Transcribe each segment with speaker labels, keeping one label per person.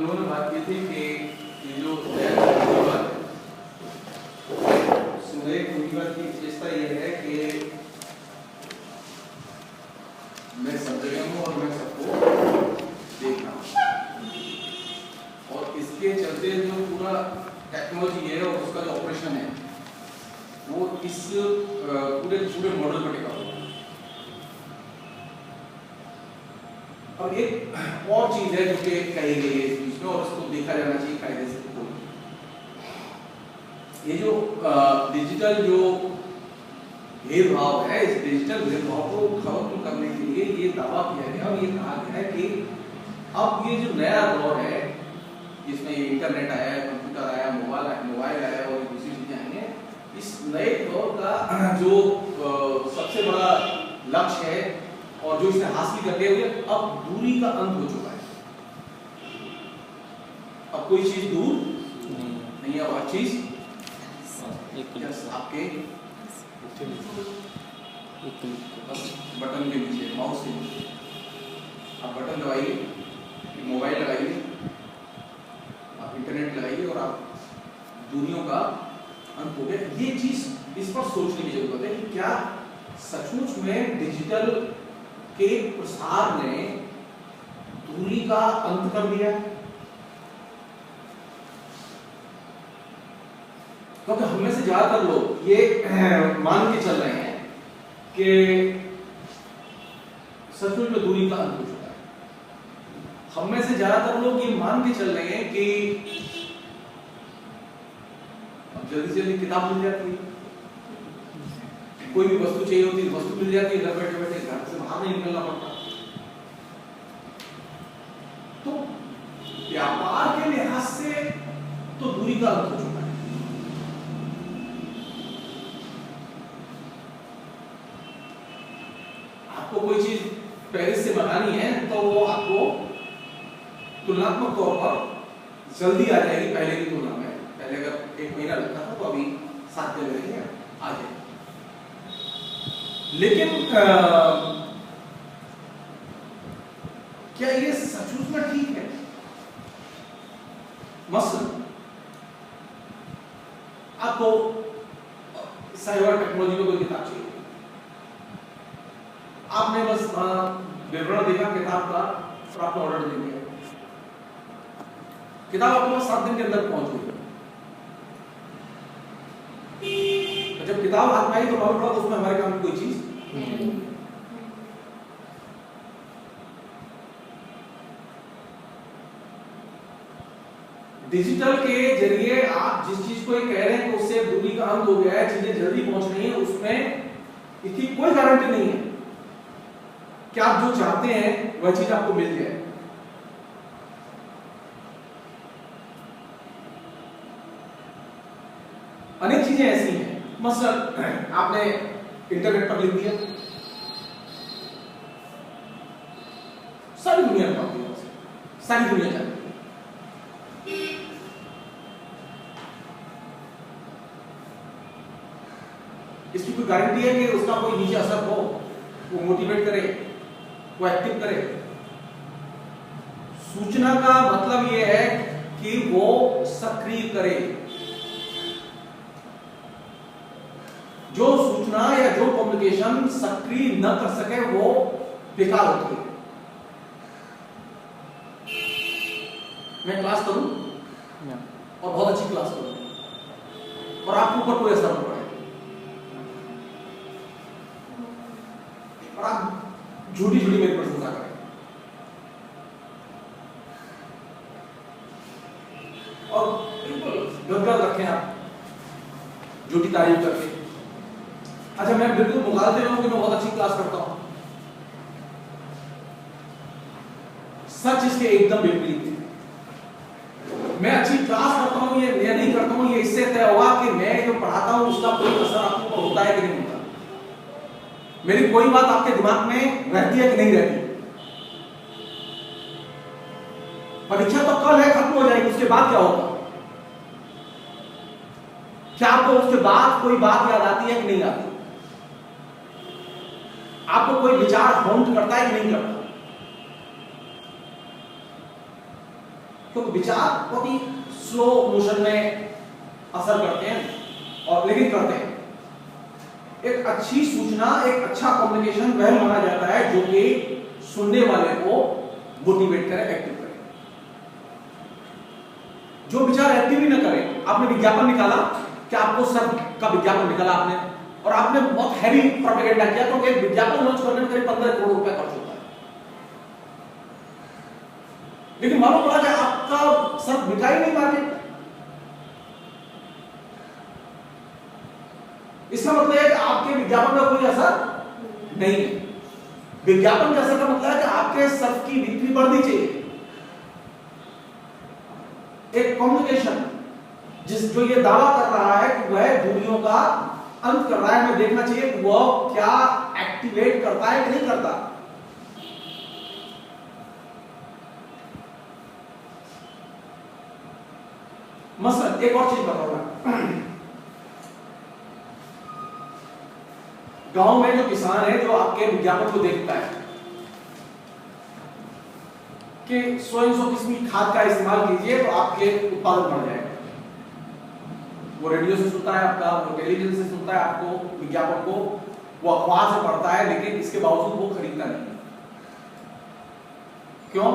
Speaker 1: हम लोगों ने बात की थी कि ये जो पूंजीवाद है, पूंजीवाद की विशेषता ये है कि मैं सब जगह हूँ और मैं सबको देख रहा हूँ, और इसके चलते जो पूरा टेक्नोलॉजी है और उसका जो ऑपरेशन है वो इस पूरे मॉडल पर टिका हुआ है। अब एक और चीज है जो कि कही गई है इस बीच में और उसको देखा जाना चाहिए कायदे से। ये जो डिजिटल जो भेदभाव है, इस डिजिटल भेदभाव को खत्म करने के लिए ये दावा किया गया और ये कहा गया है कि अब ये जो नया दौर है जिसमें इंटरनेट आया है, कंप्यूटर आया, मोबाइल आया और दूसरी चीजें आई हैं, इस नए दौर का जो सबसे बड़ा लक्ष्य है और जो इसने हासिल कर लिया है, अब दूरी का अंत हो चुका है। अब कोई चीज दूर नहीं है, अब हर चीज आपके बस बटन के नीचे, माउस के नीचे आप बटन दबाइए, मोबाइल लगाइए, आप इंटरनेट लगाइए और आप दूरियों का अंत हो गया। ये चीज इस पर सोचने की जरूरत है कि क्या सचमुच में डिजिटल के प्रसार ने दूरी का अंत कर दिया? क्योंकि हम में से ज्यादातर लोग ये मान के चल रहे हैं कि सचमुच में दूरी का अंत हो चुका है। हम में से ज्यादातर लोग ये मान के चल रहे हैं कि अब जल्दी से जल्दी किताब मिल जाती है, कोई भी वस्तु चाहिए होती है वस्तु मिल जाती है, घर बैठे बैठे घर से बाहर नहीं निकलना पड़ता। तो व्यापार के लिहाज से तो दूरी का अंत हो चुका है। आपको कोई चीज पेरिस से मंगानी है तो वो आपको तुलनात्मक तौर पर जल्दी आ जाएगी पहले की तुलना में। पहले अगर 1 महीना लगता था तो अभी 7 दिन लगेंगे, आ जाएगी। लेकिन क्या ये सचमुच में ठीक है? मसलन आपको साइबर टेक्नोलॉजी में कोई किताब चाहिए, आपने बस विवरण देखा किताब का और आपने ऑर्डर दे दिया, किताब आपके पास 7 दिन के अंदर पहुंच गई। जब किताब हाथ में आई तो मालूम पड़ा उसमें हमारे काम की कोई चीज डिजिटल के जरिए आप जिस चीज को कह रहे हैं कि उससे दूरी का अंत हो गया है, चीजें जल्दी पहुंच रही हैं, उसमें इसकी कोई गारंटी नहीं है कि आप जो चाहते हैं वह चीज आपको मिल जाए। अनेक चीजें ऐसी हैं, मसलन आपने इंटरनेट पर लिख दिया, सारी दुनिया में सारी दुनिया जानती है। इसकी कोई गारंटी है कि उसका कोई नीचे असर हो, वो मोटिवेट करे, वो एक्टिव करे? सूचना का मतलब यह है कि वो सक्रिय करे। जो सूचना या जो कम्युनिकेशन सक्रिय न कर सके वो बेकार होती है। मैं क्लास करूं और बहुत अच्छी क्लास करूं और आपके ऊपर कोई असर न पड़े और आप झूठी झूठी मेरी प्रशंसा करें और बिल्कुल गदगद रखें आप झूठी तारीफ करके। अच्छा, मैं बिल्कुल मुखालते रहूं कि मैं बहुत अच्छी क्लास करता हूं, सच इसके एकदम विपरीत है। मैं अच्छी क्लास करता हूं ये नहीं करता हूं, ये इससे तय होगा कि मैं जो पढ़ाता हूं उसका कोई असर आपके ऊपर होता है कि नहीं होता, मेरी कोई बात आपके दिमाग में रहती है कि नहीं रहती। परीक्षा तो कल है, खत्म हो जाएगी, उसके बाद क्या होगा? क्या आपको उसके बाद कोई बात याद आती है कि नहीं आती? आपको कोई विचार हॉन्ट करता है कि नहीं करता? क्योंकि विचार बहुत ही स्लो मोशन में असर करते हैं और लेकिन करते हैं। एक अच्छी सूचना, एक अच्छा कम्युनिकेशन वह माना जाता है जो कि सुनने वाले को मोटिवेट करे, एक्टिव करे। जो विचार एक्टिव ही ना करे, आपने विज्ञापन निकाला कि आपको सब का विज्ञापन निकाला आपने और आपने बहुत हैवी प्रोपेगेंडा किया, तो एक विज्ञापन लॉन्च करने में करीब 15 करोड़ रुपए खर्च होता है। लेकिन मालूम पड़ा कि आपका सब बिका ही नहीं मार्केट। इसका मतलब है कि आपके विज्ञापन का कोई असर नहीं है। विज्ञापन का असर का मतलब है कि आपके सर्फ की बिक्री बढ़नी चाहिए। एक कम्युनिकेशन जो ये दावा कर रहा है कि वह दूरियों का अंत कर रहा है, हमें देखना चाहिए कि वह क्या एक्टिवेट करता है कि नहीं करता। मसलन एक और चीज बताऊंगा, गांव में जो किसान है जो आपके विज्ञापन को देखता है कि 100 किस्म की खाद का इस्तेमाल कीजिए तो आपके उत्पादन बढ़ जाएगा, वो रेडियो से सुनता है आपका, वो टेलीविजन से सुनता है आपको विज्ञापन को, वो अखबार से पढ़ता है, लेकिन इसके बावजूद वो खरीदता नहीं। क्यों?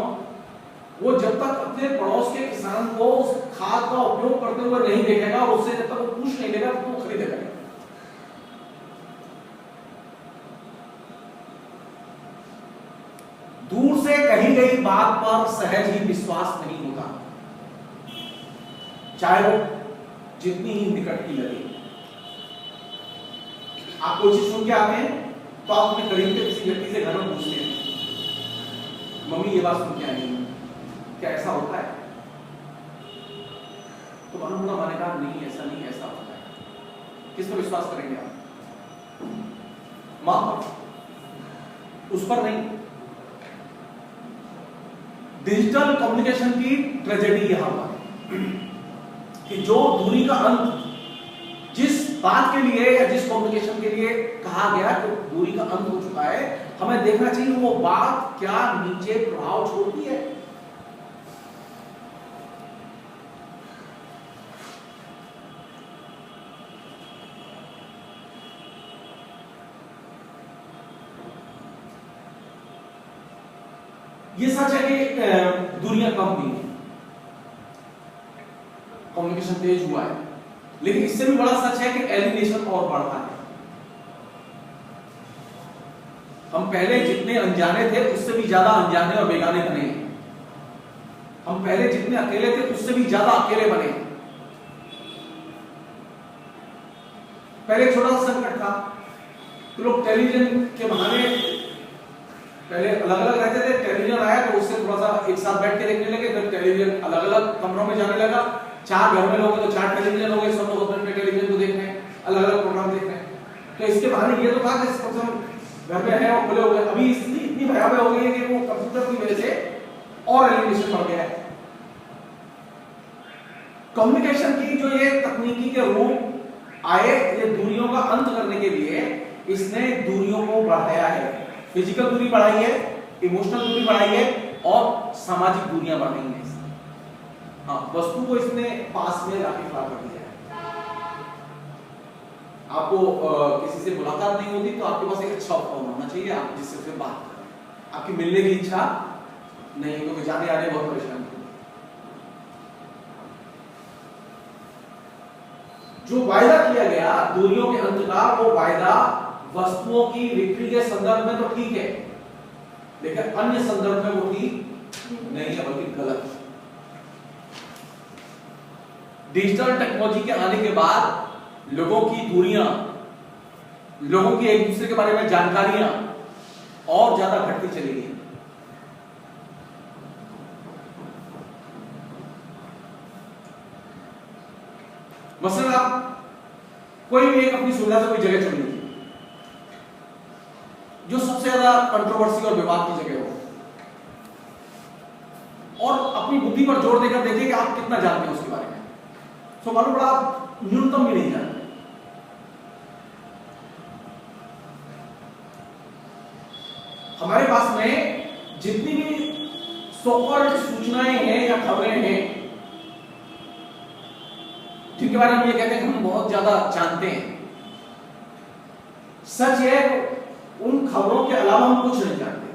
Speaker 1: वो जब तक अपने पड़ोस के किसान को उस खाद का उपयोग करते हुए नहीं देखेगा और उससे जब तक वो पूछ नहीं लेगा तो वो खरीदेगा नहीं। दूर से कही गई बात पर सहज ही विश्वास नहीं होता, चाहे वो जितनी ही निकट की लगे। आप कोई चीज सुन के आते हैं तो आप अपने करीब के किसी व्यक्ति से घर में पूछते हैं, मम्मी ये बात सुन के आई हूं, क्या ऐसा होता है? तो मालूम होगा मैंने कहा नहीं ऐसा नहीं, ऐसा होता है। किस पर विश्वास करेंगे आप? मां पर, उस पर नहीं। डिजिटल कम्युनिकेशन की ट्रेजेडी यहां पर कि जो दूरी का अंत जिस बात के लिए या जिस कम्युनिकेशन के लिए कहा गया कि दूरी का अंत हो चुका है, हमें देखना चाहिए वो बात क्या नीचे प्रभाव छोड़ती है। ये सच है कि दूरियां कम हुई हैं, कम्युनिकेशन तेज हुआ है, लेकिन इससे भी बड़ा सच है कि एलिनेशन और बढ़ा है। हम पहले जितने अनजाने थे उससे भी ज्यादा अनजाने और बेगाने बने हैं। हम पहले जितने अकेले थे उससे भी ज्यादा अकेले बने। पहले छोटा सा संकट था तो लोग टेलीविजन के बहाने पहले अलग अलग रहते थे, टेलीविजन आया तो उससे थोड़ा सा एक साथ बैठ के देखने लगे, फिर टेलीविजन अलग अलग कमरों में जाने लगा। 4 घर में लोग तो 4 टेलीविजन हो गए, सब लोग अपने टेलीविजन को देख रहे हैं, अलग अलग प्रोग्राम देख रहे हैं। तो इसके बहाने ये तो था कि घर में है और खुले हो गए। अभी स्थिति इतनी भयावह हो गई है कि वो कंप्यूटर की वजह से और एलिमिनेशन बढ़ गया है। कम्युनिकेशन की जो ये तकनीकी के रूप आए, ये दूरियों का अंत करने के लिए इसने दूरियों को बढ़ाया है। फिजिकल दूरी बढ़ाई है, इमोशनल दूरी बढ़ाई है और सामाजिक दूरियां बढ़ाई हैं। हाँ, वस्तु को इसने पास में लाके खड़ा कर दिया है। आपको किसी से मुलाकात नहीं होती तो आपके पास एक अच्छा फोन होना चाहिए, आप जिससे उससे बात करें। आपकी मिलने की इच्छा नहीं है तो जाने आने बहुत परेशानी होगी। जो वायदा किया गया दूरियों के अंत का, वो वायदा वस्तुओं की बिक्री के संदर्भ में तो ठीक है, लेकिन अन्य संदर्भ में वो ठीक नहीं है, बल्कि गलत। डिजिटल टेक्नोलॉजी के आने के बाद लोगों की दूरियां, लोगों की एक दूसरे के बारे में जानकारियां और ज्यादा घटती चली गई। मसलन आप कोई भी एक अपनी सुविधा से कोई जगह चुन लीजिए जो सबसे ज्यादा कंट्रोवर्सी और विवाद की जगह हो, और अपनी बुद्धि पर जोर देकर देखिए कि आप कितना जानते हैं उसके बारे में। तो मालूम पड़ा आप न्यूनतम भी नहीं जानते। हमारे पास में जितनी भी सो-कॉल्ड सूचनाएं हैं या खबरें हैं जिनके बारे में हम ये कहते हैं कि हम बहुत ज्यादा जानते हैं। सच है उन खबरों के अलावा हम कुछ नहीं जानते।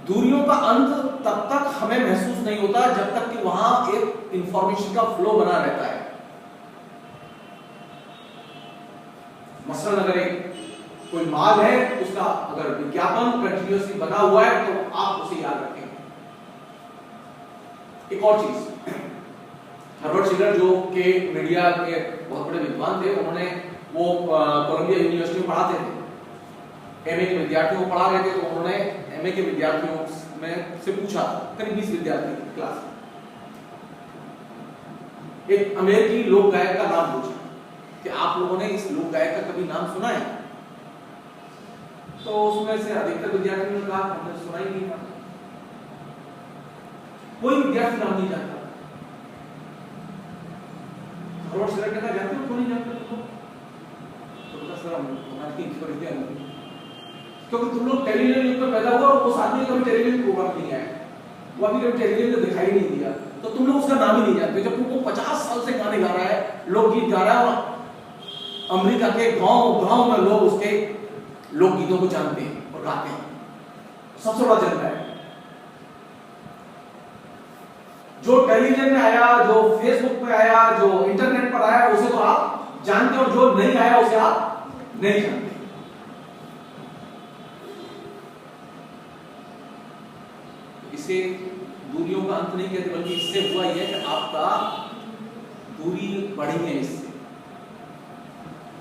Speaker 1: दूरियों का अंत तब तक हमें महसूस नहीं होता जब तक कि वहां एक इंफॉर्मेशन का फ्लो बना रहता है। मसलन अगर एक कोई माल है, उसका अगर विज्ञापन कंटिन्यूअसली बना हुआ है तो आप उसे याद रखेंगे। एक और चीज, हर्बर्ट शिलर जो के मीडिया के बहुत बड़े विद्वान थे, उन्होंने वो कोलंबिया यूनिवर्सिटी में पढ़ाते थे, एमए के विद्यार्थियों को पढ़ा रहे थे, तो उन्होंने एमए के विद्यार्थियों में से पूछा, करीब 20 विद्यार्थी क्लास में, एक अमेरिकी लोक गायक का नाम पूछा कि आप लोगों ने इस लोक गायक का कभी नाम सुना है? तो उसमें से अधिकतर विद्यार्थियों ने कहा हमने सुना ही नहीं था। कोई विद्यार्थी नाम नहीं जानता। हर्बर्ट शिलर कहता जानते हो, क्यों नहीं जानते तुम? तो बता सर हमारी क्या, क्योंकि तुम लोग टेलीविजन युग में पैदा हुआ और उस आदमी कभी टेलीविजन प्रोग्राम नहीं आया, वो अभी कभी टेलीविजन को दिखाई नहीं दिया, तो तुम लोग उसका नाम ही नहीं जानते। जब वो 50 साल से गाने गा रहा है, लोकगीत गा रहा है, और अमेरिका के गांव में लोग उसके लोकगीतों को जानते हैं और गाते हैं, सबसे बड़ा जनता है। जो टेलीविजन में आया, जो फेसबुक पे आया, जो इंटरनेट पर आया, उसे तो आप जानते हो, और जो नहीं आया उसे आप नहीं जानते। इसे दूरियों का अंत नहीं कहते, बल्कि इससे हुआ यह है कि आपका दूरी बढ़ी है। इससे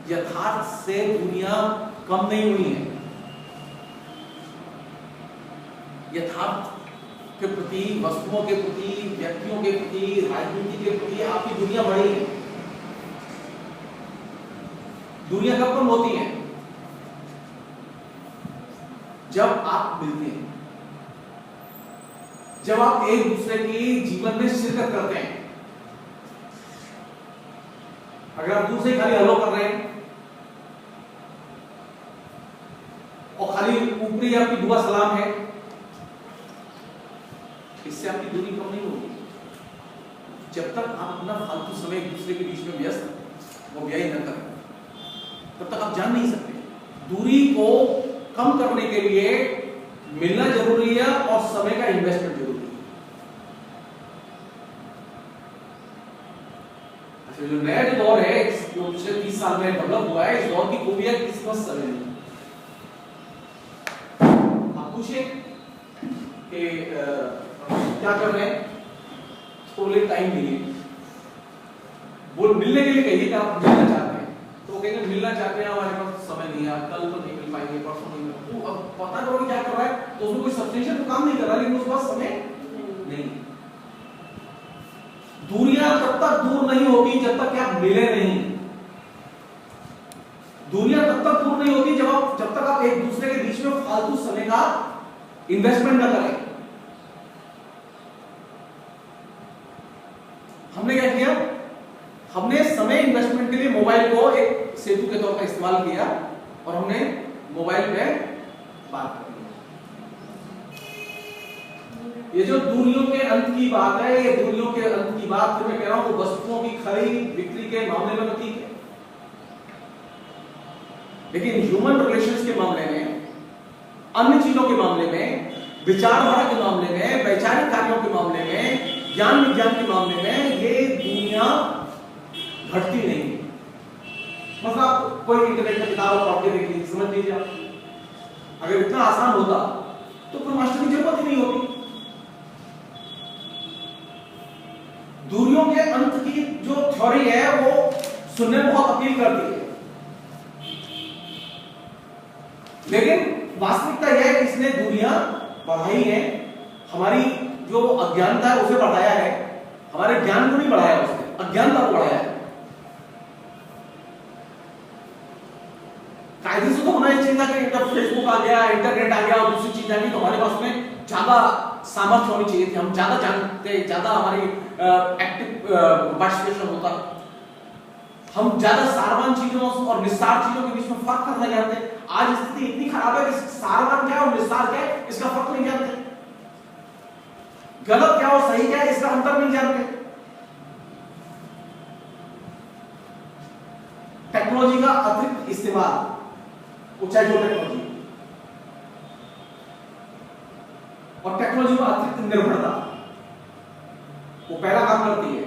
Speaker 1: यथार्थ से दूरियां कम नहीं हुई है। यथार्थ के प्रति, वस्तुओं के प्रति, व्यक्तियों के प्रति, राजनीति के प्रति आपकी दुनिया बढ़ी है। दुनिया कब कम होती है? जब आप मिलते हैं, जब आप एक दूसरे के जीवन में शिरकत करते हैं। अगर आप दूर से खाली हेलो कर रहे हैं और खाली ऊपरी आपकी दुआ सलाम है, इससे आपकी दूरी कम नहीं होगी। जब तक आप अपना फालतू समय एक दूसरे के बीच में व्यस्त वो व्यय न करें, तब तक आप जान नहीं सकते। दूरी को कम करने के लिए मिलना जरूरी है और समय का इन्वेस्टमेंट जरूरी है। अच्छा, जो नया जो दौर है, जो पिछले 30 साल में डेवलप हुआ है, इस दौर की खूबी है किसी को समय नहीं। आप पूछिए कि क्या कर रहे हैं, थोड़े टाइम नहीं है, बोल मिलने के लिए कहिए कि आप मिलना चाहते हैं, तो वो कहेंगे मिलना चाहते हैं, हमारे पास समय नहीं है, कल तो नहीं मिल पाएंगे, परसों नहीं मिल। तो अब पता करो कि क्या कर रहा है, तो उसमें कोई सब्सटेंशियल काम नहीं कर रहा, लेकिन उसके पास समय नहीं। दूरियां तब तक दूर नहीं होती जब तक कि आप मिले नहीं। दूरियां तब तक दूर नहीं होती जब तक आप एक दूसरे के बीच में फालतू समय का इन्वेस्टमेंट न करें। हमने क्या किया? हमने समय इन्वेस्टमेंट के लिए मोबाइल को एक सेतु के तौर पर इस्तेमाल किया और हमने मोबाइल पे बात कर। ये जो दूरियों के अंत की बात है, ये दूरियों के अंत की बात फिर मैं कह रहा हूं, वस्तुओं की खरीद बिक्री के मामले में ठीक है, लेकिन ह्यूमन रिलेशंस के मामले में, अन्य चीजों के मामले में, विचारधारा के मामले में, वैचारिक कार्यों के मामले में, ज्ञान विज्ञान के मामले में ये दुनिया घटती नहीं। मतलब आप कोई इंटरनेट में किताब पढ़ के देख लीजिए, समझ लीजिए आप। अगर इतना आसान होता तो कोई मास्टर की जरूरत ही नहीं होती। दूरियों के अंत की जो थ्योरी है वो सुनने में बहुत अपील करती है, लेकिन वास्तविकता यह है कि इसने दूरियां बढ़ाई हैं। हमारी जो अज्ञानता है उसे बढ़ाया है, हमारे ज्ञान को नहीं बढ़ाया, उसने अज्ञानता को बढ़ाया है। कायदे से तो होना ही चाहिए था कि जब फेसबुक आ गया, इंटरनेट आ गया और दूसरी चीज आ गई तो हमारे पास में ज्यादा सामर्थ्य होनी चाहिए थी, हम ज्यादा जानते, ज्यादा हमारी एक्टिव पार्टिसिपेशन होता। हम ज्यादा सारवान चीजों और निस्सार चीजों के बीच में फर्क करना जानते हैं। आज स्थिति इतनी खराब है कि सारवान क्या है और निस्सार क्या है इसका फर्क नहीं जानते, गलत क्या और सही क्या है इसका अंतर नहीं जानते। टेक्नोलॉजी का अतिरिक्त इस्तेमाल, वो चाहे जो टेक्नोलॉजी और टेक्नोलॉजी पर अतिरिक्त निर्भरता, वो पहला काम करती है,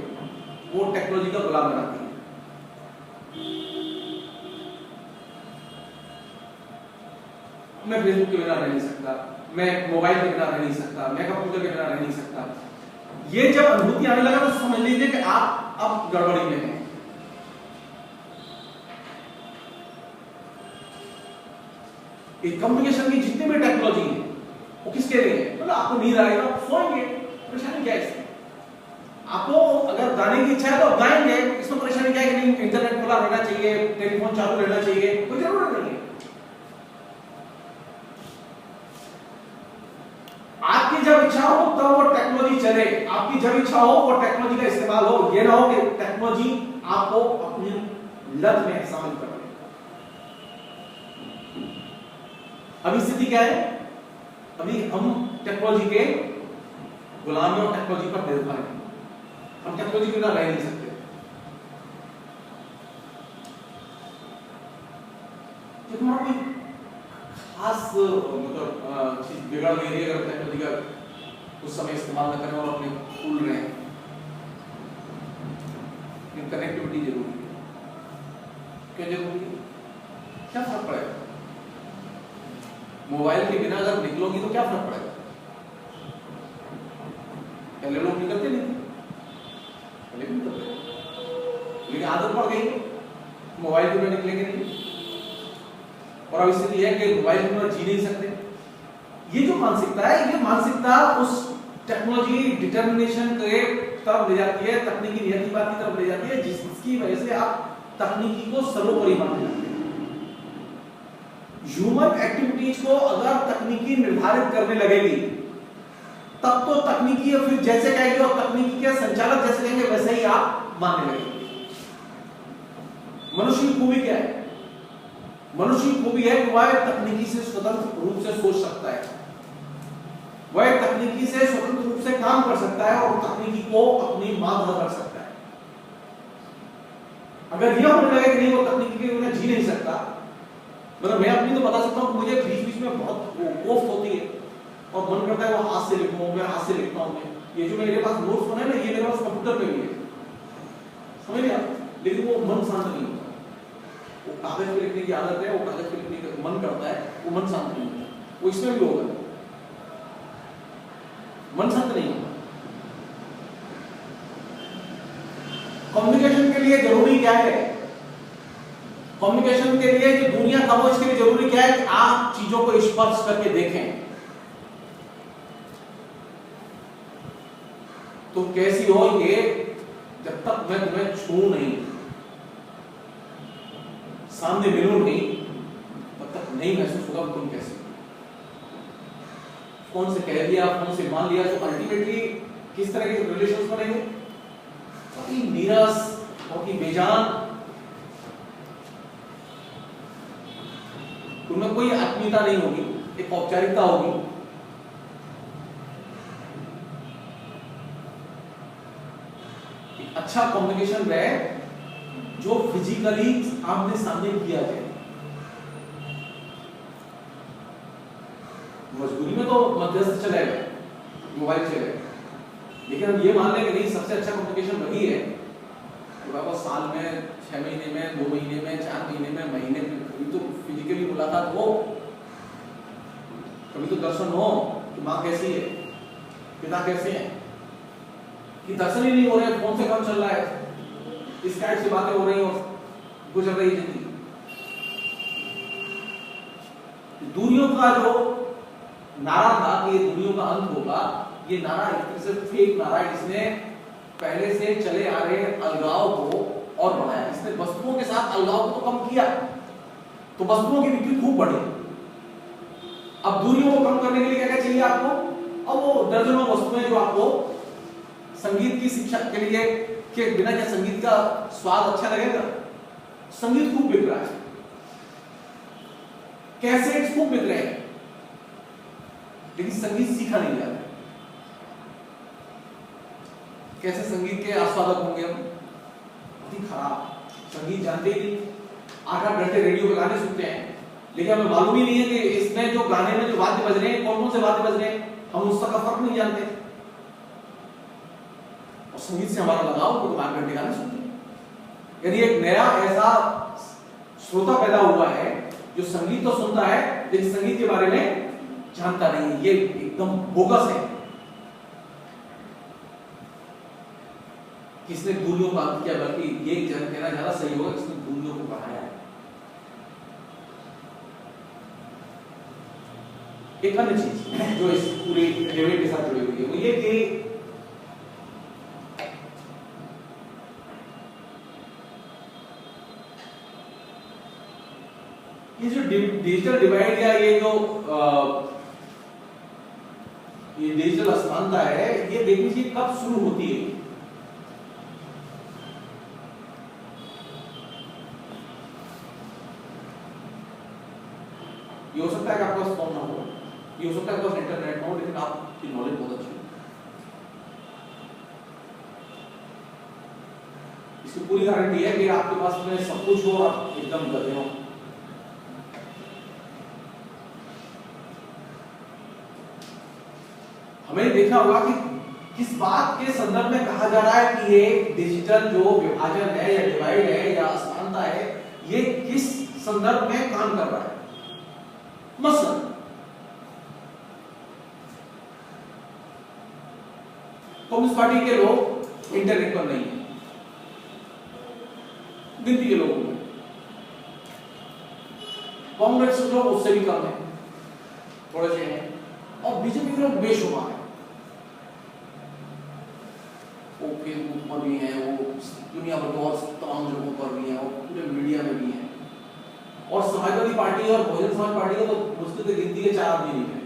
Speaker 1: वो टेक्नोलॉजी का गुलाम बनाती है। मैं फेसबुक के बिना रह नहीं सकता, मैं मोबाइल के बिना रह नहीं सकता, मैं कंप्यूटर के बिना रह नहीं सकता। ये जब अनुभूति आने लगा तो समझ लीजिए कि आप अब गड़बड़ी में हैं। कम्युनिकेशन की जितनी भी टेक्नोलॉजी है वो किसके लिए है? मतलब आपको नींद आएगा आप सोएंगे, परेशानी क्या है इसमें? आपको अगर गाने की इच्छा है तो आप गाएंगे, इसमें परेशानी क्या है कि नहीं इंटरनेट खुला रहना चाहिए, टेलीफोन चालू रहना चाहिए, कोई जरूरत नहीं है। आपकी जब इच्छा हो तब वो टेक्नोलॉजी चले, आपकी जब इच्छा हो वो टेक्नोलॉजी का इस्तेमाल हो। ये ना हो कि टेक्नोलॉजी आपको अपनी लत में शामिल कर दे। अभी स्थिति क्या है? अभी हम टेक्नोलॉजी के गुलाम हैं और टेक्नोलॉजी पर निर्भर हैं। हम टेक्नोलॉजी के बिना रह नहीं सकते। जो तुम्हारा कोई खास मतलब चीज बिगड़ गई है, अगर टेक्नोलॉजी का उस समय इस्तेमाल न करें और अपने भूल रहे हैं, कनेक्टिविटी जरूरी है। क्यों जरूरी है? क्या फर्क पड़ेगा? मोबाइल के बिना अगर निकलोगी तो क्या फर्क पड़ेगा? पहले लोग निकलते नहीं थे, पहले भी निकलते, लेकिन आदत पड़ गई मोबाइल के बिना निकलेंगे नहीं। और अब स्थिति है कि मोबाइल के बिना जी नहीं सकते। ये जो मानसिकता है, ये मानसिकता उस टेक्नोलॉजी डिटर्मिनेशन के तरफ ले जाती है, तकनीकी नियतिवाद की तरफ ले जाती है, जिसकी वजह से आप तकनीकी को सर्वोपरि मानने लगते हैं। ह्यूमन एक्टिविटीज को अगर तकनीकी निर्धारित करने लगेगी तब तो तकनीकी फिर जैसे कहेगी और तकनीकी के संचालक जैसे कहेंगे वैसे ही आप मानने लगेंगे। मनुष्य की खूबी क्या है? मनुष्य की खूबी है कि वह तकनीकी से स्वतंत्र रूप से सोच सकता है, वह तकनीकी से स्वतंत्र रूप से काम कर सकता है और तकनीकी को अपनी मात कर सकता है। अगर यह होने लगे कि नहीं वो तकनीकी के बिना जी नहीं सकता, मतलब मैं अपनी तो बता सकता हूँ, मुझे बीच बीच में बहुत कोफ्त होती है और मन करता है वो हाथ से लिखूं, मैं हाथ से लिखता हूँ। मैं ये जो मेरे पास नोट्स बने ना, ये मेरे पास कंप्यूटर पे भी है, समझ लिया, लेकिन वो मन शांत नहीं होता। वो कागज पे लिखने की आदत है, वो कागज पे लिखने का मन करता है, वो मन शांत नहीं होता। वो इसमें भी होगा, मन शांत नहीं होता। कम्युनिकेशन के लिए जरूरी क्या है? कम्युनिकेशन के लिए जो दुनिया का वो, इसके लिए जरूरी क्या है कि आप चीजों को स्पर्श करके देखें। तो कैसी हो ये, जब तक मैं तुम्हें छू नहीं, सामने मिलूं नहीं, तब तक नहीं महसूस होगा तुम कैसे। फोन से कह दिया, फोन से मान लिया, तो अल्टीमेटली किस तरह के रिलेशंस बनेंगे? बहुत ही नीरस, बहुत ही बेजान, उनमें कोई आत्मीयता नहीं होगी, एक औपचारिकता होगी। अच्छा कम्युनिकेशन वह जो फिजिकली आमने सामने किया जाए। मजबूरी में तो मध्यस्थ चलेगा, मोबाइल चलेगा, लेकिन हम ये मान लें कि नहीं सबसे अच्छा कम्युनिकेशन वही है तो बाबा साल में 6 महीने में, 2 महीने में, 4 महीने में, महीने में कभी तो फिजिकली मुलाकात हो, कभी तो दर्शन हो कि माँ कैसी है, पिता कैसे हैं, कि दर्शन ही नहीं हो रहे, फोन से काम चल रहा है, स्काइप से बातें हो रही और गुजर रही जिंदगी। दूरियों का जो नारा था कि ये दूरियों का अंत होगा, ये नारा एक तरह से फेक नारा है, जिसने पहले से चले आ रहे अलगाव को और बढ़ाया। इसने वस्तुओं के साथ अलगाव को तो कम किया, तो वस्तुओं की बिक्री खूब बढ़ी। अब दूरियों को कम करने के लिए क्या क्या चाहिए आपको? अब वो दर्जनों वस्तुएं जो आपको संगीत की शिक्षा के लिए, के बिना क्या संगीत का स्वाद अच्छा लगेगा? संगीत खूब बिक रहा है, कैसेट्स खूब बिक रहे हैं, लेकिन संगीत सीखा नहीं जाता। कैसे संगीत के आस्वादक होंगे हम? बहुत ही खराब, संगीत जानते ही नहीं, 8-8 घंटे रेडियो पे गाने सुनते हैं, लेकिन हमें मालूम ही नहीं है कि इसमें जो गाने में जो वाद्य बज रहे हैं, कौन कौन से वाद्य बज रहे हैं, हम उसका फर्क नहीं जानते। और संगीत से हमारा लगाव तो 8 घंटे गाने सुनते हैं। यदि एक नया ऐसा श्रोता पैदा हुआ है जो संगीत तो सुनता है लेकिन संगीत के बारे में जानता नहीं है, ये एकदम बोगस है। किसने दूरियों का अंत किया, बल्कि ये कहना ज्यादा सही होगा, किसने दूरियों को बढ़ाया है। एक अन्य चीज जो इस पूरे डिबेट के साथ जुड़ी हुई है वो ये कि ये जो डिजिटल डिवाइड या ये जो ये डिजिटल असमानता है, ये देखनी चाहिए कब शुरू होती है। ये हो सकता है कि आपके पास फोन ना हो, ये हो सकता है आपके पास इंटरनेट ना हो, लेकिन आपकी नॉलेज बहुत अच्छी है। इसकी पूरी गारंटी है कि आपके पास में सब कुछ हो और आप एकदम गधे हो। हमें देखना होगा कि किस बात के संदर्भ में कहा जा रहा है कि ये डिजिटल जो विभाजन है या डिवाइड है या असमानता है, ये किस संदर्भ में काम कर रहा है। मसलन कम्युनिस्ट पार्टी के लोग इंटरनेट पर नहीं है, गिनती के लोग हैं। कांग्रेस के लोग उससे भी कम है, थोड़े से हैं, और बीजेपी के लोग बेशुमार है। वो फेसबुक पर भी है, वो दुनिया भर के और तमाम जगहों पर भी है, और पूरे मीडिया में भी है। और समाजवादी पार्टी और बहुजन समाज पार्टी को तो मुश्किल से गिनती के 4 आदमी नहीं है।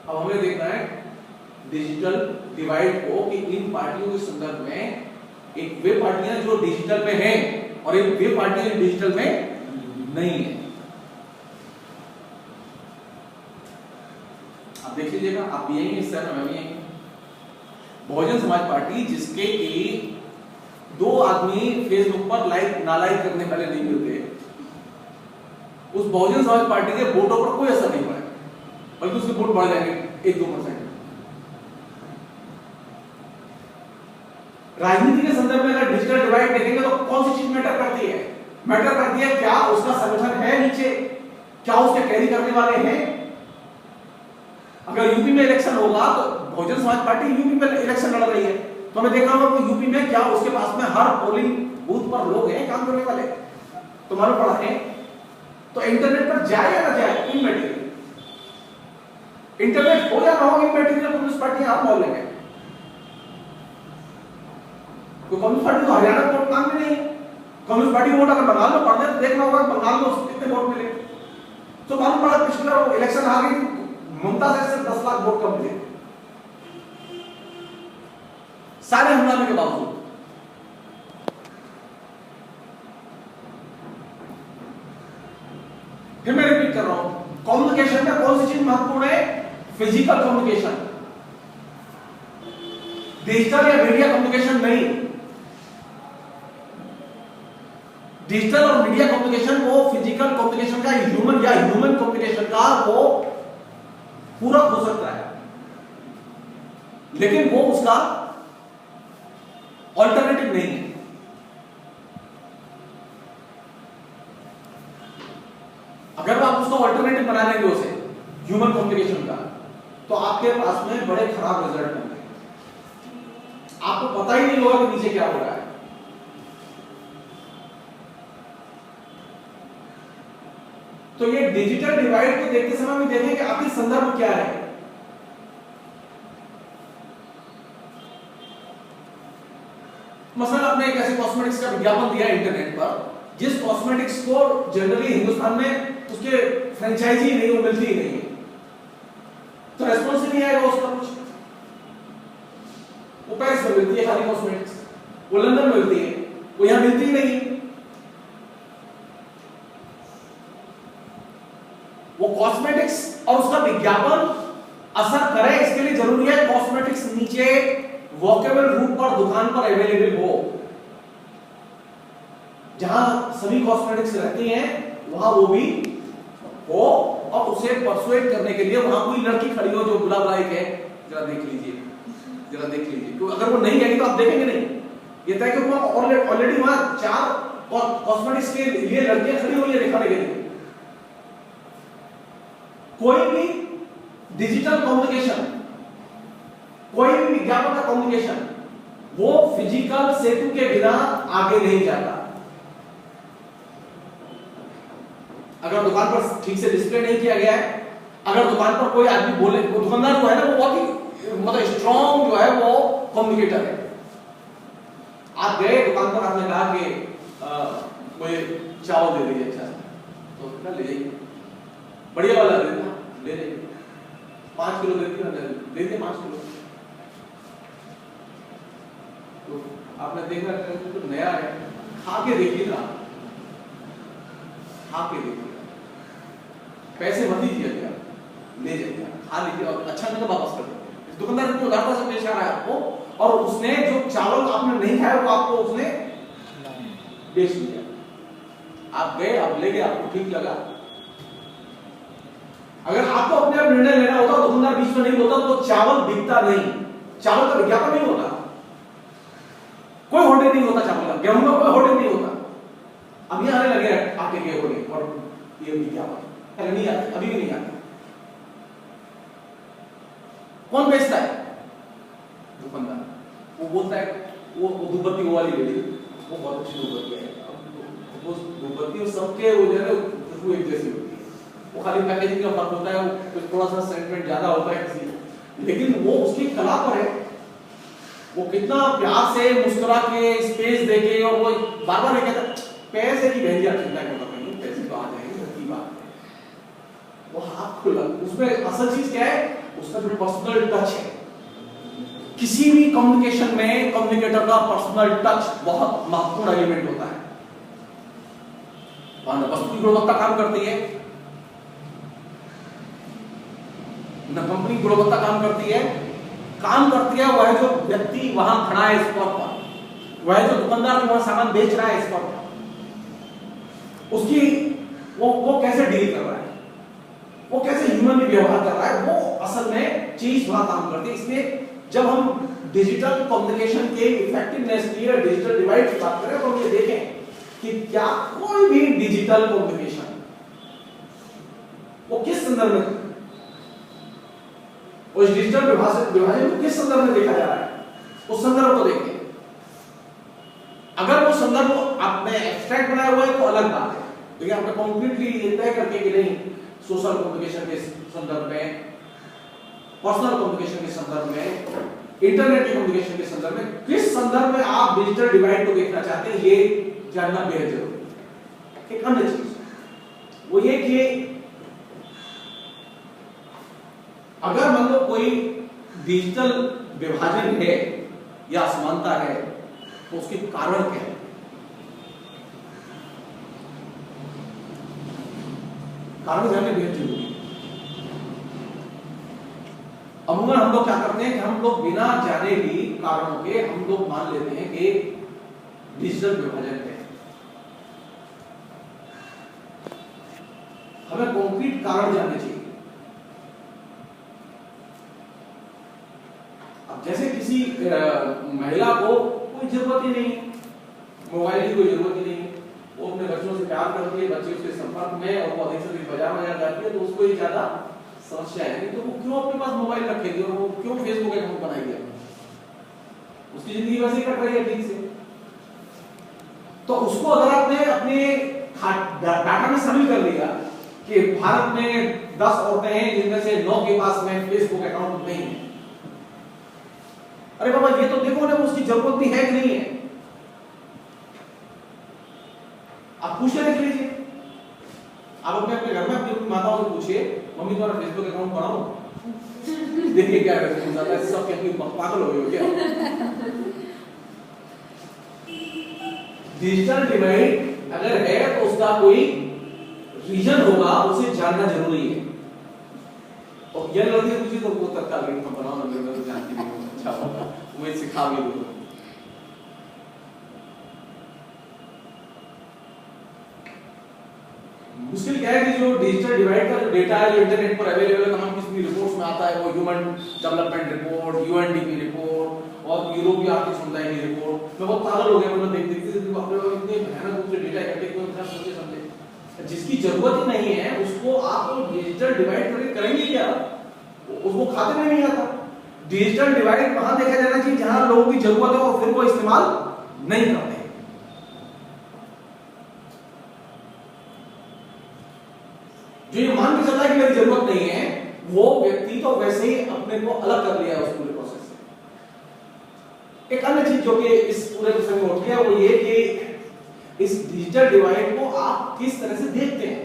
Speaker 1: अब हमें देखना है डिजिटल डिवाइड को कि इन पार्टियों के संदर्भ में एक वे पार्टियां जो डिजिटल में हैं और एक वे पार्टियां जो डिजिटल में नहीं है। आप देख लीजिएगा, आप भी यही हिस्सा में भी यही। बहुजन समाज पार्टी जिसके कि 2 आदमी फेसबुक पर लाइक ना लाइक करने वाले नहीं मिलते, उस बहुजन समाज पार्टी के वोटों पर कोई असर नहीं पड़ा, बल्कि उसके वोट बढ़ जाएंगे 1-2%। राजनीति के संदर्भ में अगर डिजिटल डिवाइड देखेंगे तो कौन सी चीज मैटर करती है? मैटर करती है क्या उसका संगठन है नीचे, क्या उसके कैरी करने वाले हैं। अगर यूपी में इलेक्शन होगा तो बहुजन समाज पार्टी यूपी में इलेक्शन लड़ रही है, तो हमें देखना होगा कि यूपी में क्या उसके पास में हर पोलिंग बूथ पर लोग हैं काम करने वाले, तो मालूम पड़ा है। तो इंटरनेट पर जाए या ना जाए, इमैटेरियल, इंटरनेट हो या ना हो, इमैटेरियल कम्युनिस्ट पार्टी आप बोल लेंगे। तो कम्युनिस्ट पार्टी तो हरियाणा वोट काम में नहीं है। कम्युनिस्ट पार्टी वोट अगर बंगाल में पड़ जाए तो देखना होगा बंगाल में उसको कितने वोट मिले। तो मालूम पड़ा पिछले इलेक्शन आ गई, ममता से सिर्फ 10 लाख वोट कम मिले, सारे हंगामे के बावजूद। फिर मैं रिपीट कर रहा हूं, कम्युनिकेशन में कौन सी चीज महत्वपूर्ण है? फिजिकल कम्युनिकेशन, डिजिटल या मीडिया कम्युनिकेशन नहीं। डिजिटल और मीडिया कम्युनिकेशन वो फिजिकल कम्युनिकेशन का ह्यूमन कम्युनिकेशन का वो पूरक हो सकता है, लेकिन वो उसका ऑल्टरनेटिव नहीं है। अगर आप उसको ऑल्टरनेटिव बना लेंगे उसे ह्यूमन कम्युनिकेशन का, तो आपके पास में बड़े खराब रिजल्ट होंगे, आपको पता ही नहीं होगा कि नीचे क्या हो रहा है। तो ये डिजिटल डिवाइड को देखते समय भी देखें कि आखिर संदर्भ क्या है। मसलन आपने एक ऐसे कॉस्मेटिक्स का विज्ञापन दिया इंटरनेट पर, जिस कॉस्मेटिक्स को जनरली हिंदुस्तान में उसके फ्रेंचाइजी नहीं, वो मिलती ही नहीं है, तो रेस्पॉन्स नहीं आएगा उसका कुछ। पैरिस में मिलती है खाली कॉस्मेटिक्स, वो लंदन में मिलती है, वो यहां मिलती ही नहीं। वो कॉस्मेटिक्स और उसका विज्ञापन असर करे, इसके लिए जरूरी है कॉस्मेटिक्स नीचे वॉकेबल रूप पर दुकान पर अवेलेबल हो। जहां सभी कॉस्मेटिक्स रहती हैं वहां वो भी हो, और उसे परसुएट करने के लिए वहां कोई लड़की खड़ी हो जो बुला बुलाई के जरा देख लीजिए, जरा देख लीजिए। तो अगर वो नहीं आएगी तो आप देखेंगे नहीं, ये तय कि ऑलरेडी वहां 4 कॉस्मेटिक्स के लिए लड़कियां खड़ी हुई है दिखाने के लिए। कोई भी डिजिटल कम्युनिकेशन, कोई भी विज्ञापन का कम्युनिकेशन, वो फिजिकल सेतु के बिना आगे नहीं जाता। अगर दुकान पर ठीक से डिस्प्ले नहीं किया गया है, अगर दुकान पर कोई आदमी बोले, वो दुकानदार जो है ना वो बहुत ही मतलब स्ट्रॉन्ग जो है वो कम्युनिकेटर है। आप गए दुकान पर, आपने कहा कि कोई चावल दे दीजिए, अच्छा तो कितना ले जाइए, बढ़िया वाला दे देना, ले जाइए 5 किलो दे दीजिए 5 किलो। तो आपने देखा तो नया है, खा के देखिए ना, खा के देखिए, पैसे मत दीजिए, ले जाइए, खा लीजिए और अच्छा नहीं तो वापस कर दीजिए। दुकानदार को उदारता से पेश आ रहा है आपको, और उसने जो चावल आपने नहीं खाया वो आपको उसने बेच दिया। आप गए, आप ले गए, आपको ठीक लगा। अगर आपको अपने आप निर्णय लेना होता, दुकानदार बीच में नहीं होता, तो चावल बिकता नहीं, चावल का विज्ञापन नहीं होता, कोई होर्डिंग नहीं होता चावल का, गेहूं का कोई होर्डिंग नहीं होता। अभी आने लगे आपके गेहूं और ये विज्ञापन, पहले नहीं आते, अभी भी नहीं आते। कौन बेचता है? दुकानदार। वो बोलता है वो धूपबत्ती वो वाली ले ली, वो बहुत अच्छी धूपबत्ती है, वो धूपबत्ती और सबके वो जो है खुशबू एक जैसी होती है, वो खाली पैकेजिंग का फर्क होता है, वो थोड़ा सा सेंटिमेंट ज्यादा होता है किसी, लेकिन वो उसकी कला पर है। वो कितना प्यार से मुस्कुरा के स्पेस देके, और वो बार बार कहता पैसे की बहन आप चिंता करना पड़ेगी, पैसे तो आ जाएंगे, की बात है। वो हाथ खुला, उसमें असल चीज क्या है, उसका जो पर्सनल टच है। किसी भी कम्युनिकेशन में कम्युनिकेटर का पर्सनल टच बहुत महत्वपूर्ण एलिमेंट होता है। वस्तु की गुणवत्ता काम करती है न, कंपनी गुणवत्ता काम करती है, वह जो व्यक्ति वहां खड़ा है स्पॉट पर, वह जो दुकानदार वहां सामान बेच रहा है स्पॉट पर, उसकी वो कैसे डील कर रहा है, वो कैसे ह्यूमन में व्यवहार कर रहा है, वो असल में चीज वहां काम करती है। इसलिए जब हम डिजिटल कम्युनिकेशन के इफेक्टिवनेस की या डिजिटल डिवाइड की बात करें, तो हम ये देखें कि क्या कोई भी डिजिटल कम्युनिकेशन वो किस संदर्भ में, उस डिजिटल विभाजन को किस संदर्भ में देखा जा रहा है, उस संदर्भ को देखें। अगर वो संदर्भ आपने एब्स्ट्रैक्ट बनाया हुआ है तो अलग बात है, लेकिन आपने कॉन्क्रीटली तय करके कि नहीं, सोशल कम्युनिकेशन के संदर्भ में, पर्सनल कम्युनिकेशन के संदर्भ में, इंटरनेट के कम्युनिकेशन के संदर्भ में, किस संदर्भ में आप डिजिटल डिवाइड को देखना चाहते हैं, ये जानना बेहद जरूरी है। एक अन्य चीज वो ये कि अगर मान लो कोई डिजिटल विभाजन है या असमानता है, तो उसके कारण क्या है? कारण जानने बेहद जरूरी है। अमूमन हम लोग क्या करते हैं कि हम लोग बिना जाने भी कारणों के हम लोग मान लेते हैं कि डिजिटल विभाजन है। हमें कॉन्क्रीट कारण जानने चाहिए। अब जैसे किसी महिला को कोई जरूरत ही नहीं, मोबाइल की कोई जरूरत ही नहीं, वो अपने बच्चों से प्यार करती है, बच्चे उसके संपर्क में, और वो अधिक से अधिक बाजार जाती है, तो उसको ये ज्यादा समस्या है नहीं, तो वो क्यों अपने पास मोबाइल रखेगी और वो क्यों फेसबुक अकाउंट बनाएगी? उसकी जिंदगी वैसे ही कट रही है ठीक से। तो उसको अगर आपने अपने डाटा में शामिल कर लिया कि भारत में 10 औरतें हैं जिनमें से 9 के पास में फेसबुक अकाउंट नहीं है, अरे बाबा ये तो देखो ना उसकी जरूरत भी है कि नहीं है, आप पूछ देख लीजिए। आप अपने घर में अपनी माताओं से पूछिए, मम्मी तुम्हारा फेसबुक अकाउंट बनाओ, देखिए क्या रेस्पॉन्स आता है, सब कहते हैं पागल हो गए हो क्या। डिजिटल डिवाइड अगर है तो उसका कोई रीजन होगा, उसे जानना जरूरी है। और ये लड़की पूछी तो वो तत्काल बनाओ ना, मैं तो जानती नहीं हूँ, अच्छा होगा मैं सिखा भी दूँ। मुश्किल क्या है कि जो डिजिटल डिवाइड का जो डेटा है, जो इंटरनेट पर अवेलेबल है, तमाम किस्म की रिपोर्ट्स में आता है, वो human development report, UNDP report और यूरोपीय आर्थिक समुदाय की रिपोर्ट। मैं बहुत पागल हो गया, मतलब देखते अपने लोग इतने भयानक रूप से डेटा इकट्ठे क्यों इतना सोचे समझे। जिसकी जरूरत ही नहीं है उसको आप डिजिटल डिवाइड करके करेंगे क्या, उसको खाते में नहीं आता। डिजिटल डिवाइड वहां देखा जाना चाहिए जहां लोगों की जरूरत है और फिर वो इस्तेमाल नहीं करते। जो ये मान के चल रहा है कि मेरी जरूरत नहीं है, वो व्यक्ति तो वैसे ही अपने को अलग कर लिया है उस पूरे प्रोसेस से। एक अन्य चीज जो कि इस पूरे विषय में होती है वो ये कि इस डिजिटल डिवाइड को आप किस तरह से देखते हैं।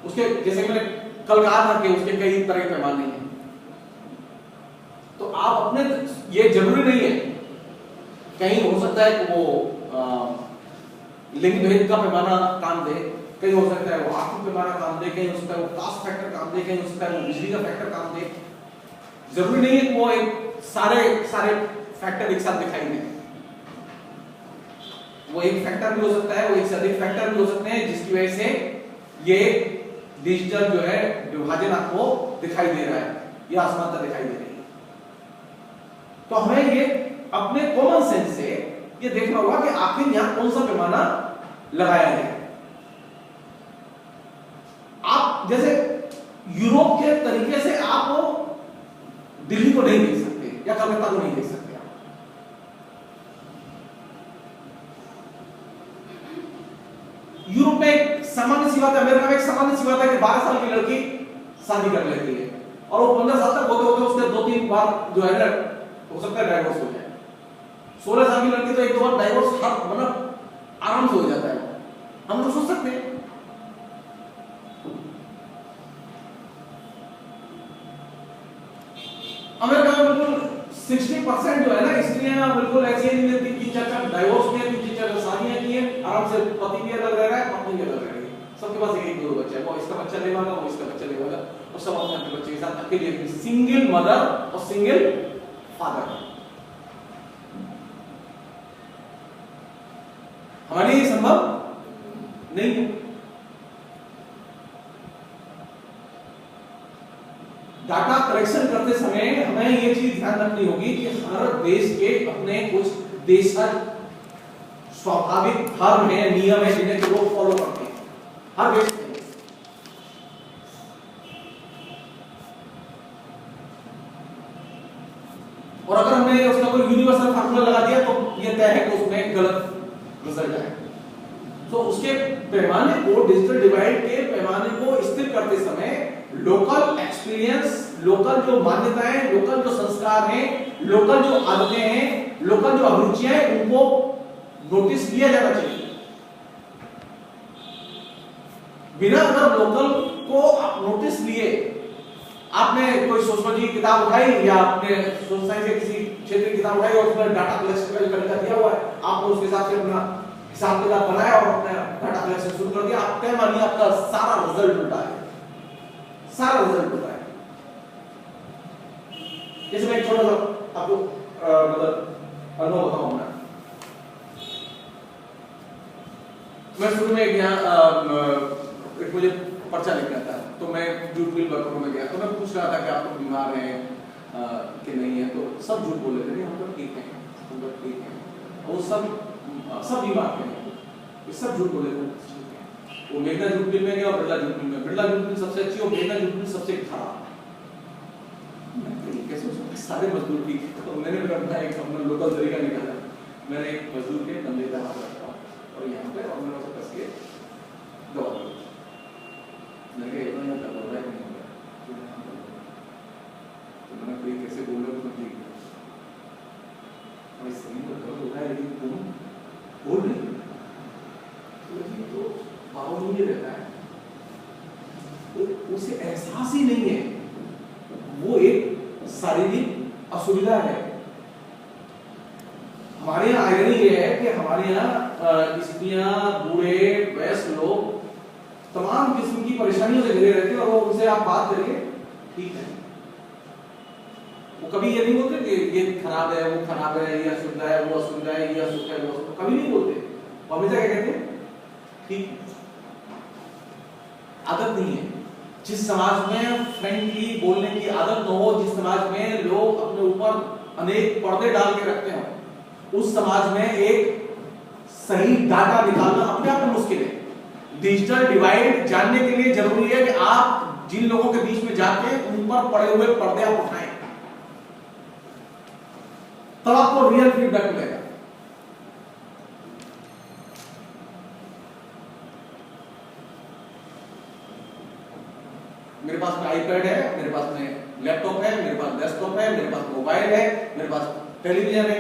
Speaker 1: उसके जैसे मैंने कल कहा था कि उसके कई तरह के पैमाने हैं, तो आप अपने, ये जरूरी नहीं है, कहीं हो सकता है कि वो लिंग भेद का पैमाना काम दे, कहीं हो सकता है वो आर्थिक पैमाना काम दे, कहीं हो सकता है वो कास्ट फैक्टर काम दे, कहीं हो सकता है वो बिजली का फैक्टर काम दे। जरूरी नहीं है कि वो एक सारे फैक्टर एक साथ दिखाई दे। वो एक फैक्टर भी हो सकता है, वो एक से अधिक फैक्टर भी हो सकते हैं, जिसकी वजह से ये डिजिटल जो है विभाजन आपको दिखाई दे रहा है या असमानता दिखाई दे रही है। तो हमें ये अपने कॉमन सेंस से ये देखना होगा कि आखिर यहां कौन सा पैमाना लगाया गया है। आप जैसे यूरोप के तरीके से आप दिल्ली को नहीं देख सकते या कलकत्ता को नहीं देख सकते। यूरोप में एक सामान्य सी बात है, अमेरिका में एक सामान्य सी बात है कि 12 साल की लड़की शादी कर लेती है और वो 15 साल तक होते होते उसके 2-3 बार जो है ना हो सकता है डाइवोर्स हो जाए। 16 साल की लड़की तो एक दो बार डाइवोर्स मतलब आराम से हो जाता है। हम तो सोच सकते हैं। अमेरिका में बिल्कुल 60% जो है ना स्त्रियां बिल्कुल ऐसी ही नहीं, 3-4 डाइवोर्स किए, 3-4 शादियां की है, आराम से पति भी अलग रह रहा है, पत्नी भी अलग रह रही है, सबके पास एक दो बच्चे हैं, वो इसका बच्चा ले वाला, वो इसका बच्चा ले वाला, और सब अपने अपने बच्चे के साथ अकेले सिंगल मदर और सिंगल फादर। हमारे लिए संभव नहीं है। डाटा कलेक्शन करते समय हमें ये चीज ध्यान रखनी होगी कि हर देश के अपने कुछ देशज स्वाभाविक धर्म है, नियम है, जिन्हें लोग फॉलो करते हैं हर देश में। और अगर हमने उसका कोई यूनिवर्सल फार्मूला लगा दिया तो ये तय है कि उसमें गलत रिजल्ट है। तो उसके पैमाने को, डिजिटल डिवाइड के पैमाने को स्थिर करते समय लोकल एक्सपीरियंस, लोकल जो मान्यताएं, लोकल जो संस्कार हैं, लोकल जो आदतें हैं, लोकल जो अभिरुचियां हैं, उनको नोटिस किया जाना चाहिए। बिना अगर लोकल को आप नोटिस लिए, आपने कोई सोशियोलॉजी की किताब उठाई या आपने सोशल साइंस के किसी क्षेत्र की किताब उठाई और उसमें डाटा कलेक्शन का तरीका दिया हुआ है, आपने उसके हिसाब से अपना हिसाब किताब बनाया और अपना डाटा कलेक्शन शुरू कर दिया, आप तय मानिए आपका सारा रिजल्ट उल्टा है, सारा रिजल्ट उल्टा है। जैसे मैं एक छोटा सा आपको मतलब अनुभव बताऊंगा। मैं शुरू में एक मुझे पर्चा लिखना था, तो मैं जूट मिल वर्करों में गया, तो मैं पूछ रहा था कि आप लोग बीमार हैं कि नहीं है, तो सब झूठ बोल रहे थे, हम लोग ठीक हैं, हम लोग ठीक हैं। और सब बीमार थे, सब झूठ बोले थे। वो मेघना जूट मिल में गया और बिरला जूट मिल में, बिरला जूट मिल सबसे अच्छी और मेघना जूट मिल सबसे खराब। कैसे हो सकता है, सारे मजदूर ठीक है। तो मैंने अपना एक अपना लोकल तरीका निकाला, मैंने एक मजदूर के कंधे पे हाथ रखा और यहाँ पे और मैंने उसको कस के दबा दिया। मैंने कहा इतना दर्द हो रहा है नहीं हो रहा, तो मैंने कोई कैसे बोल रहे हो तो ठीक है, और सही तो दर्द हो रहा है लेकिन तुम बोल नहीं, तो बाबू मुझे रहता है एहसास ही नहीं है, वो एक शारीरिक असुविधा है। हमारे यहाँ आयरनी ये है कि हमारे यहाँ स्त्रियां, बूढ़े, वयस्क लोग तमाम किस्म की परेशानियों से घिरे रहते हैं और वो उनसे आप बात करिए, ठीक है, वो कभी ये नहीं बोलते कि ये खराब है, वो खराब है, ये असुविधा है, वो असुविधा है, ये असुख है, वो असुख, कभी नहीं बोलते। वो हमेशा क्या कहते हैं, ठीक। आदत नहीं है। जिस समाज में फ्रेंकली बोलने की आदत न हो, जिस समाज में लोग अपने ऊपर अनेक पर्दे डाल के रखते हो, उस समाज में एक सही डाटा निकालना अपने आप में मुश्किल है। डिजिटल डिवाइड जानने के लिए जरूरी है कि आप जिन लोगों के बीच में जाते हैं उन पर पड़े हुए पर्दे आप उठाएं, तब आपको रियल फीडबैक मिलेगा। मेरे पास में आईपैड है, मेरे पास में लैपटॉप है, मेरे पास डेस्कटॉप है, मेरे पास मोबाइल है, मेरे पास टेलीविजन है।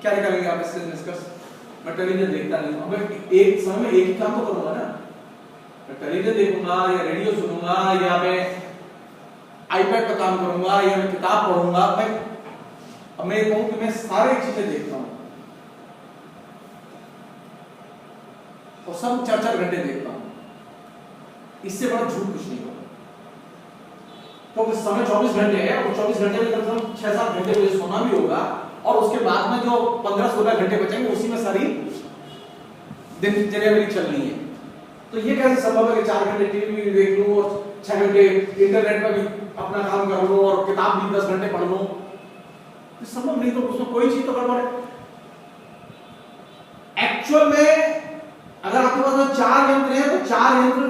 Speaker 1: क्या निकालेंगे आप इससे निष्कर्ष? मैं टेलीविजन देखता नहीं हूं, मैं एक समय में एक ही काम तो करूंगा ना। मैं टेलीविजन देखूंगा या रेडियो सुनूंगा या मैं आईपैड पर काम करूंगा या मैं किताब पढ़ूंगा। अब मैं कहूं कि मैं सारी चीजें देखता हूं और सब 4-4 घंटे देखता हूं, इससे बड़ा झूठ कुछ नहीं होगा। तो समय 24 घंटे है और 24 घंटे में कम से कम 6-7 घंटे मुझे सोना भी होगा और उसके बाद में जो 15-16 घंटे बचेंगे उसी में सारी दिनचर्या मेरी चलनी है। तो ये कैसे संभव है कि 4 घंटे टीवी भी देख लूं और 6 घंटे इंटरनेट पर भी अपना काम कर लूं और किताब भी 10 घंटे पढ़ लूं? तो संभव नहीं। तो उसमें कोई चीज तो गड़बड़ है। एक्चुअल में अगर आपके पास 4 यंत्र है तो 4 यंत्र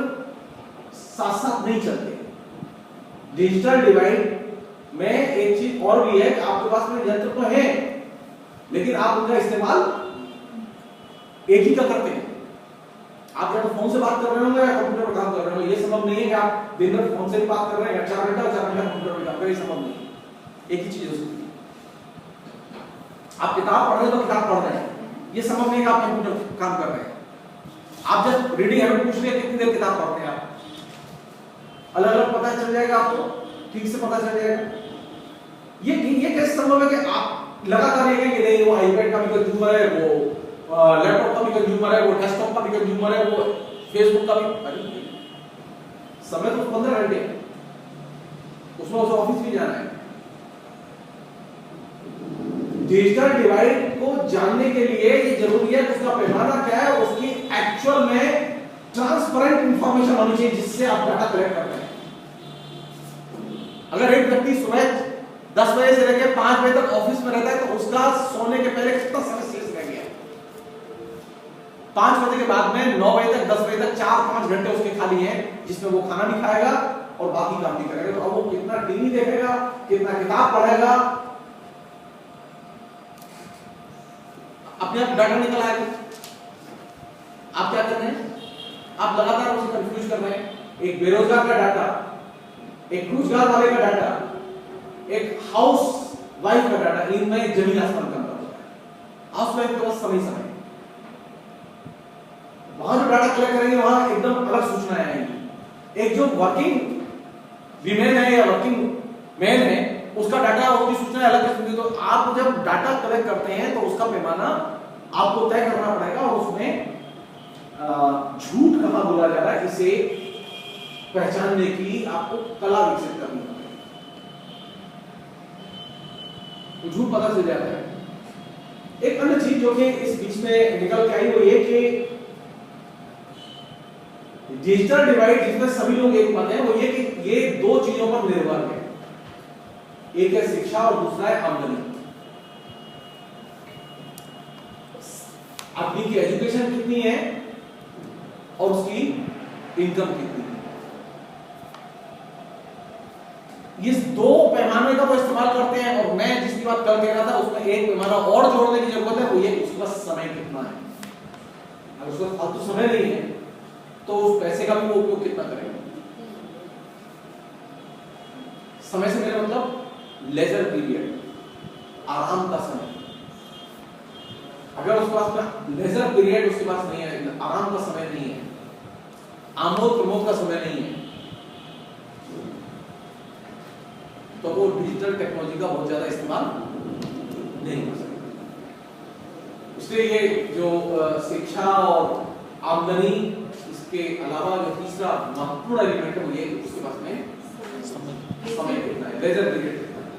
Speaker 1: साथ साथ नहीं चलते। डिजिटल डिवाइड में एक चीज और भी है कि आपके पास में यंत्र तो है लेकिन आप उनका इस्तेमाल एक ही का करते हैं। आप या तो फोन से बात कर रहे होंगे या कंप्यूटर पर काम कर रहे होंगे। ये संभव नहीं है कि आप दिन भर फोन से भी बात कर रहे हैं या 4 घंटा और 4 घंटा कंप्यूटर पर काम कर रहे हैं। संभव नहीं है। एक ही चीज हो सकती है। आप किताब पढ़ रहे हो तो किताब पढ़ रहे हैं, ये संभव नहीं है कि आप कंप्यूटर काम कर रहे हैं। आप जब रीडिंग हैबिट पूछ लिया कितनी देर किताब पढ़ते हैं आप, अलग अलग पता चल जाएगा आपको, ठीक से पता चल जाएगा। ये कैसे संभव है कि आप लगातार ये कि नहीं वो आईपैड का भी कंज्यूमर है, वो लैपटॉप का भी कंज्यूमर है, वो डेस्कटॉप का भी कंज्यूमर है, वो फेसबुक का भी। समय तो 15 घंटे, उसमें उसे ऑफिस भी जाना है। डिजिटल डिवाइड को जानने के लिए ये जरूरी है कि उसका पैमाना क्या है, उसकी एक्चुअल में ट्रांसपेरेंट इंफॉर्मेशन होनी चाहिए जिससे आप डाटा कलेक्ट कर रहे हैं। अगर एक व्यक्ति सुबह 10 बजे से लेकर 5 बजे तक ऑफिस में रहता है तो उसका सोने के पहले कितना समय शेष रह गया? 5 बजे के बाद में 9 बजे तक 10 बजे तक 4-5 घंटे उसके खाली हैं जिसमें वो खाना भी खाएगा और बाकी काम भी करेगा। तो अब वो कितना टीवी देखेगा, कितना किताब पढ़ेगा, अपने आप डाटा निकल आएगा। आप क्या कर रहे हैं? आप लगातार उसे कंफ्यूज कर रहे हैं। एक बेरोजगार का डाटा, एक रोजगार वाले का डाटा, एक हाउस वाइफ का डाटा, इनमें जमीन आसमान का अंतर होता है। हाउस वाइफ के पास समय वहां जो डाटा कलेक्ट करेंगे वहां एकदम अलग सूचनाएं आएंगी। एक जो वर्किंग वीमेन है या वर्किंग मैन है उसका डाटा, उसकी सूचनाएं अलग किस्म की। तो आप जब डाटा कलेक्ट करते हैं तो उसका पैमाना आपको तय करना पड़ेगा और उसमें झूठ कहां बोला जा रहा है इसे पहचानने की आपको कला विकसित करनी पड़ेगी। तो झूठ पता चल जाता है। एक अन्य चीज जो कि इस बीच में निकल के आई वो ये कि डिजिटल डिवाइड जिसमें सभी लोग एक मत है वो ये कि ये 2 चीजों पर निर्भर है। एक है शिक्षा और दूसरा है आमदनी। आदमी की एजुकेशन कितनी है और उसकी इनकम कितनी है। ये 2 पैमाने का वो इस्तेमाल करते हैं। और मैं जिसकी बात कर रहा था उसमें एक पैमाना और जोड़ने की जरूरत है, वो ये उसके पास समय कितना है। अगर उसके पास अब तो समय नहीं है तो उस पैसे का भी वो उपयोग कितना करेगा। समय से मेरा मतलब लेजर पीरियड, आराम का समय। अगर उसके पास लेजर पीरियड उसके पास नहीं है, आराम का समय नहीं है, आमोद प्रमोद का समय नहीं है, तो वो डिजिटल टेक्नोलॉजी का बहुत ज्यादा इस्तेमाल नहीं कर सकते। इसलिए ये जो शिक्षा और आमदनी, इसके अलावा जो तीसरा महत्वपूर्ण एलिमेंट है वो ये उसके पास में समय कितना है, लेजर पीरियड कितना है।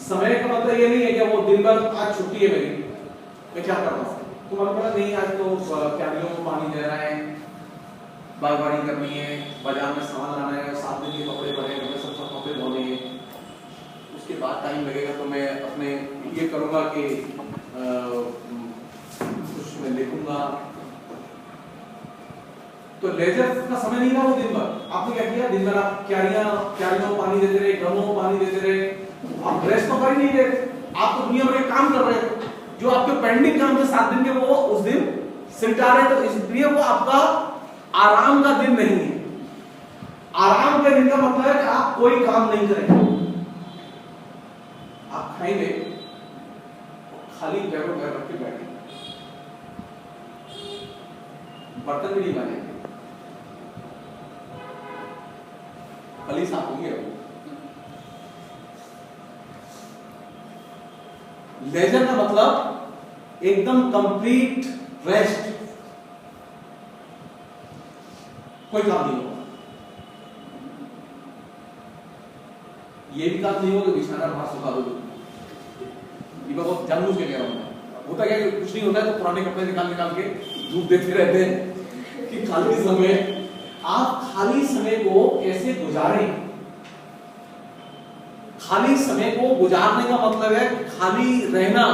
Speaker 1: समय का मतलब ये नहीं है कि वो दिन भर आज छुट्टी है मेरी, मैं क्या कर रहा हूँ, तो मतलब पता नहीं आज तो क्यारियों को पानी देना है, बागवानी करनी है, बाजार में सामान लाना है, 7 दिन के कपड़े पड़े हैं, सब कपड़े धोने हैं, उसके बाद टाइम लगेगा तो मैं अपने ये करूंगा कि कुछ मैं लिखूंगा। तो लेजर का समय नहीं रहा वो दिन भर। आपने क्या किया, दिन भर आप क्यारियों पानी देते रहे, ड्रमों पानी देते रहे, आप रेस्ट तो कर ही नहीं रहे, आप तो दुनिया भर के काम कर रहे थे, जो आपके पेंडिंग काम थे 7 दिन के वो उस दिन सिमटा रहे, तो इसलिए वो आपका आराम का दिन नहीं है। आराम के दिन का मतलब है कि आप कोई काम नहीं करेंगे, आप खाएंगे खाली पैरों पैर रख के बैठेंगे, बर्तन भी नहीं मानेंगे, खाली साफ होंगे। लेजर का मतलब एकदम कंप्लीट रेस्ट, कोई काम नहीं होगा। ये भी काम नहीं होगा कि बिछाना बाहर सुखा दो, ये मैं बहुत जानबूझ के कह रहा हूं। होता क्या है, कुछ नहीं होता है तो पुराने कपड़े निकाल के धूप देते रहते हैं कि खाली समय, आप खाली समय को कैसे गुजारें। खाली समय को गुजारने का मतलब है खाली रहना।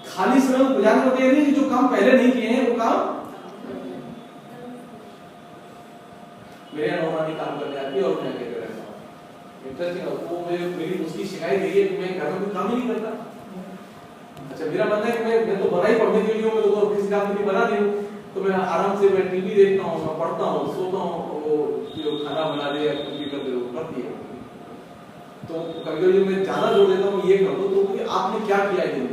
Speaker 1: खाली समय को गुजारने का मतलब नहीं कि जो काम पहले नहीं किए हैं वो काम, मेरे नौरानी काम करने आती है और मैं कहते रहता हूँ। इंटरेस्टिंग, वो मेरी उसकी शिकायत यही है कि मैं घर में कोई काम ही नहीं करता। अच्छा, मेरा मानना है कि मैं तो बना ही पढ़ने के लिए हूँ, मैं तो किसी काम के लिए बना नहीं हूँ, तो मैं आराम से मैं टीवी देखता हूँ, मैं पढ़ता हूँ, सोता हूँ, वो जो खाना बना दे या कुछ भी कर दे वो करती है। तो कभी-कभी मैं ज्यादा जोड़ देता हूँ ये कर दो, तो आपने क्या किया है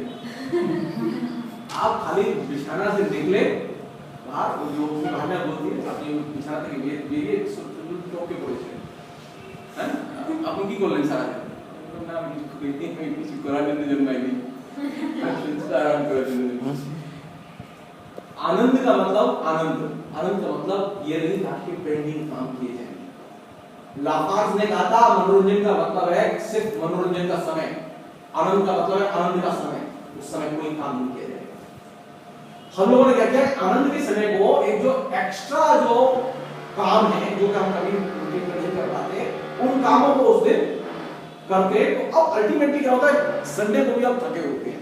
Speaker 1: आप खाली बिछाना से निकले बाहर, जो भाषा बोलती है अपनी बिछाना থেকে বেরিয়ে চোখে পড়েছে, হ্যাঁ আপনি কি করলেন স্যার? না আমি কিছু করার জন্য আইনি, आराम कर। आनंद का मतलब आनंद का मतलब ये नहीं था कि पेंडिंग काम किए जाए। लाफार्ज ने कहा था मनोरंजन का मतलब है सिर्फ मनोरंजन का समय, आनंद का मतलब है आनंद का समय, उस समय कोई काम नहीं किया जाएगा। हम लोगों ने क्या किया, आनंद के समय को एक जो एक्स्ट्रा जो काम है, जो काम कभी नहीं कर पाते, उन कामों को उस दिन करते। तो अब अल्टीमेटली क्या होता है, संडे को भी आप थके होते हैं,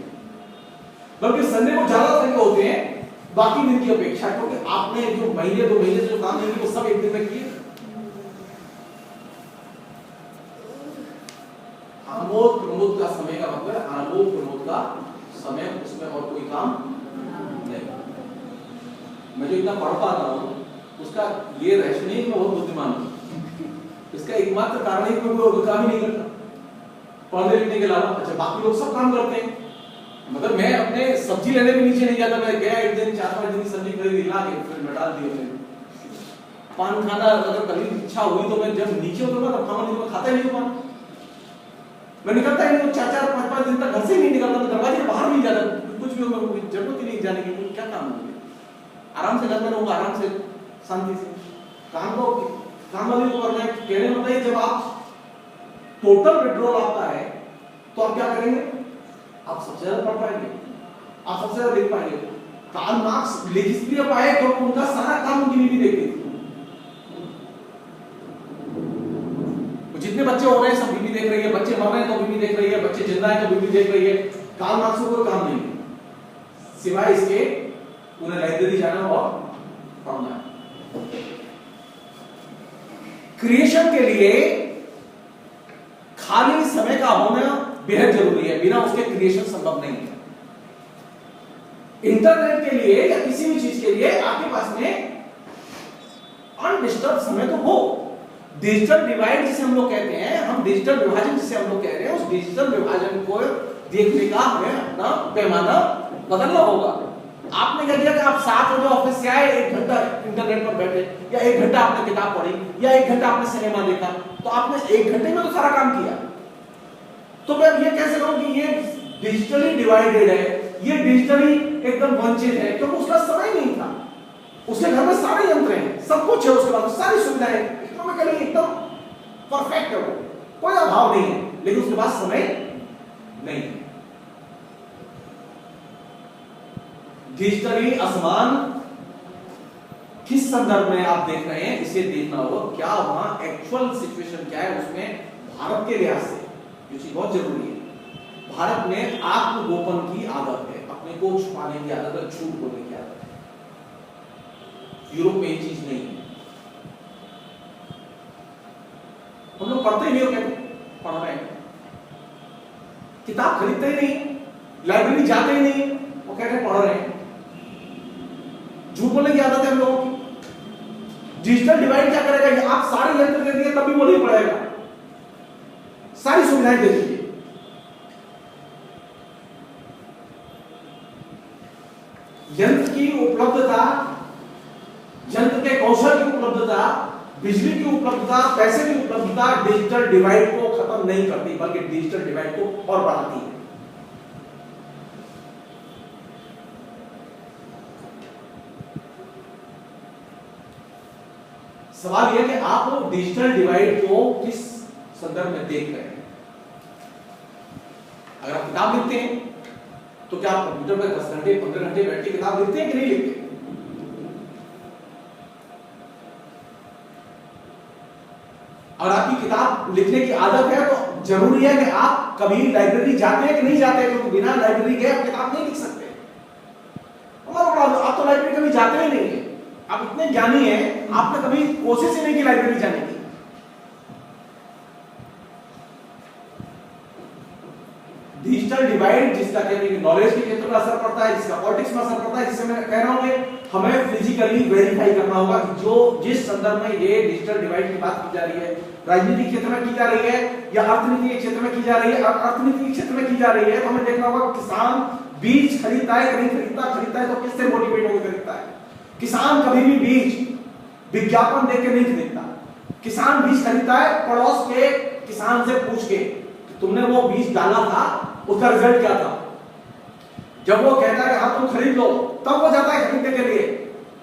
Speaker 1: बल्कि संडे को ज्यादा थके होते हैं बाकी दिन की अपेक्षा, क्योंकि आपने जो महीने 2 महीने से जो काम नहीं किए वो सब एक दिन में किए। आमोद प्रमोद का समय का मतलब आमोद प्रमोद का समय, उसमें और कोई काम नहीं। मैं जो इतना पढ़ पाता हूँ उसका ये रहस्य नहीं कि मैं बहुत बुद्धिमान हूँ, इसका एकमात्र कारण है कि मैं कोई काम ही नहीं करता पढ़ने लिखने के अलावा। अच्छा, बाकी लोग सब काम करते हैं, मतलब मैं अपने सब्जी लेने भी नीचे नहीं जाता, मैं गया एक दिन 4-5 दिन की सब्जी खरीद ला के फिर मैं डाल दी। पान खाना अगर कभी इच्छा हुई तो मैं जब नीचे उतरूंगा तब खाऊंगा, नहीं तो खाता ही नहीं पान, मैं निकलता ही नहीं, 4-5 दिन तक घर से नहीं निकलता, मैं दरवाजे के बाहर नहीं जाता, कुछ भी हो जरूरत ही नहीं जाने की, क्या काम है, आराम से घर में रहूंगा, आराम से शांति से काम वाली को करना है। कहने मतलब है जब आप टोटल विड्रॉल आता है तो आप क्या करेंगे, आप सबसे ज्यादा पढ़ पाएंगे, आप सबसे ज्यादा देख पाएंगे। कार्ल मार्क्स लेजिस्लेटिव पाए तो उनका सारा काम उनकी बीवी देखती थी, जितने बच्चे हो रहे हैं सब बीवी देख रही है, बच्चे मर रहे हैं तो बीवी देख रही है, बच्चे जिंदा हैं तो बीवी देख रही है। कार्ल मार्क्स को कोई काम नहीं है सिवाय इसके उन्हें लाइब्रेरी जाना और पढ़ना है। क्रिएशन के लिए खाली समय का होना बेहद जरूरी है, बिना उसके क्रिएशन संभव नहीं है। इंटरनेट के लिए या किसी भी चीज के लिए आपके पास में अनडिस्टर्ब समय तो हो। डिजिटल डिवाइड जिसे हम लोग कहते हैं, हम डिजिटल विभाजन जिसे हम लोग कह रहे हैं, उस डिजिटल विभाजन को देखने का हमें अपना पैमाना बदलना होगा। आपने क्या किया कि आप 7 बजे ऑफिस से आए, 1 घंटा इंटरनेट पर बैठे, या 1 घंटा आपने किताब पढ़ी, या 1 घंटा आपने सिनेमा देखा, तो आपने 1 घंटे में तो सारा काम किया। तो मैं ये कैसे कहूं कि ये डिजिटली डिवाइडेड है, ये डिजिटली एकदम वंचित है, क्योंकि उसका समय नहीं था। उसके घर में सारे यंत्र हैं, सब कुछ है, उसके पास सारी सुविधाएं, इकोनॉमिकली एकदम परफेक्ट है, वो कोई अभाव नहीं है, लेकिन उसके पास समय नहीं है। डिजिटली असमान किस संदर्भ में आप देख रहे हैं, इसे देखना होगा। क्या वहां एक्चुअल सिचुएशन क्या है उसमें भारत के लिहाज से, ये चीज बहुत जरूरी है। भारत में आत्मगोपन की आदत है, अपने को छुपाने की आदत है, झूठ बोलने की आदत है। यूरोप में ये चीज नहीं है। हम लोग पढ़ते ही नहीं, कहते पढ़ रहे हैं, किताब खरीदते ही नहीं, लाइब्रेरी जाते ही नहीं, वो कहते हैं पढ़ रहे हैं। झूठ बोलने की आदत है हम लोगों की। डिजिटल डिवाइड क्या करेगा, ये आप सारे यंत्र दे दिए तभी वो नहीं पढ़ेगा, सारी सुविधाएं दे दीजिए। यंत्र की उपलब्धता, यंत्र के कौशल की उपलब्धता, बिजली की उपलब्धता, पैसे की उपलब्धता डिजिटल डिवाइड को खत्म नहीं करती, बल्कि डिजिटल डिवाइड को और बढ़ाती है। सवाल यह कि आप डिजिटल डिवाइड को किस संदर्भ में देख रहे हैं। अगर आप किताब लिखते हैं तो क्या आप कंप्यूटर पर 10 घंटे 15 घंटे बैठ के किताब लिखते हैं कि नहीं लिखते? अगर आपकी किताब लिखने की आदत है तो जरूरी है कि आप कभी लाइब्रेरी जाते हैं कि नहीं जाते हैं, क्योंकि बिना लाइब्रेरी गए आप किताब नहीं लिख सकते। आप तो लाइब्रेरी कभी जाते ही नहीं है, आप इतने ज्ञानी हैं, आपने कभी कोशिश ही नहीं की लाइब्रेरी जाने की। डिजिटल डिवाइड जिसका कहते हैं नॉलेज के क्षेत्र में असर पड़ता है, जिसका पॉलिटिक्स में असर पड़ता है, जिससे मैं कह रहा हूं कि हमें फिजिकली वेरीफाई करना होगा कि जो जिस संदर्भ में ये डिजिटल डिवाइड की बात की जा रही है, राजनीतिक क्षेत्र में की जा रही है या अर्थनीति के क्षेत्र में की जा रही है, अर्थनीति के क्षेत्र में की जा रही है, तो हमें देखना होगा किसान बीज खरीदता है कि नहीं खरीदता है तो किससे मोटिवेट होकर खरीदता है। किसान कभी भी बीज विज्ञापन देख के नहीं खरीदता, किसान बीज खरीदता है पड़ोस के किसान से पूछ के तुमने वो बीज डाला था, उसका रिजल्ट क्या था। जब वो कहता है हाँ तुम खरीद लो, तब वो जाता है खरीदने के लिए।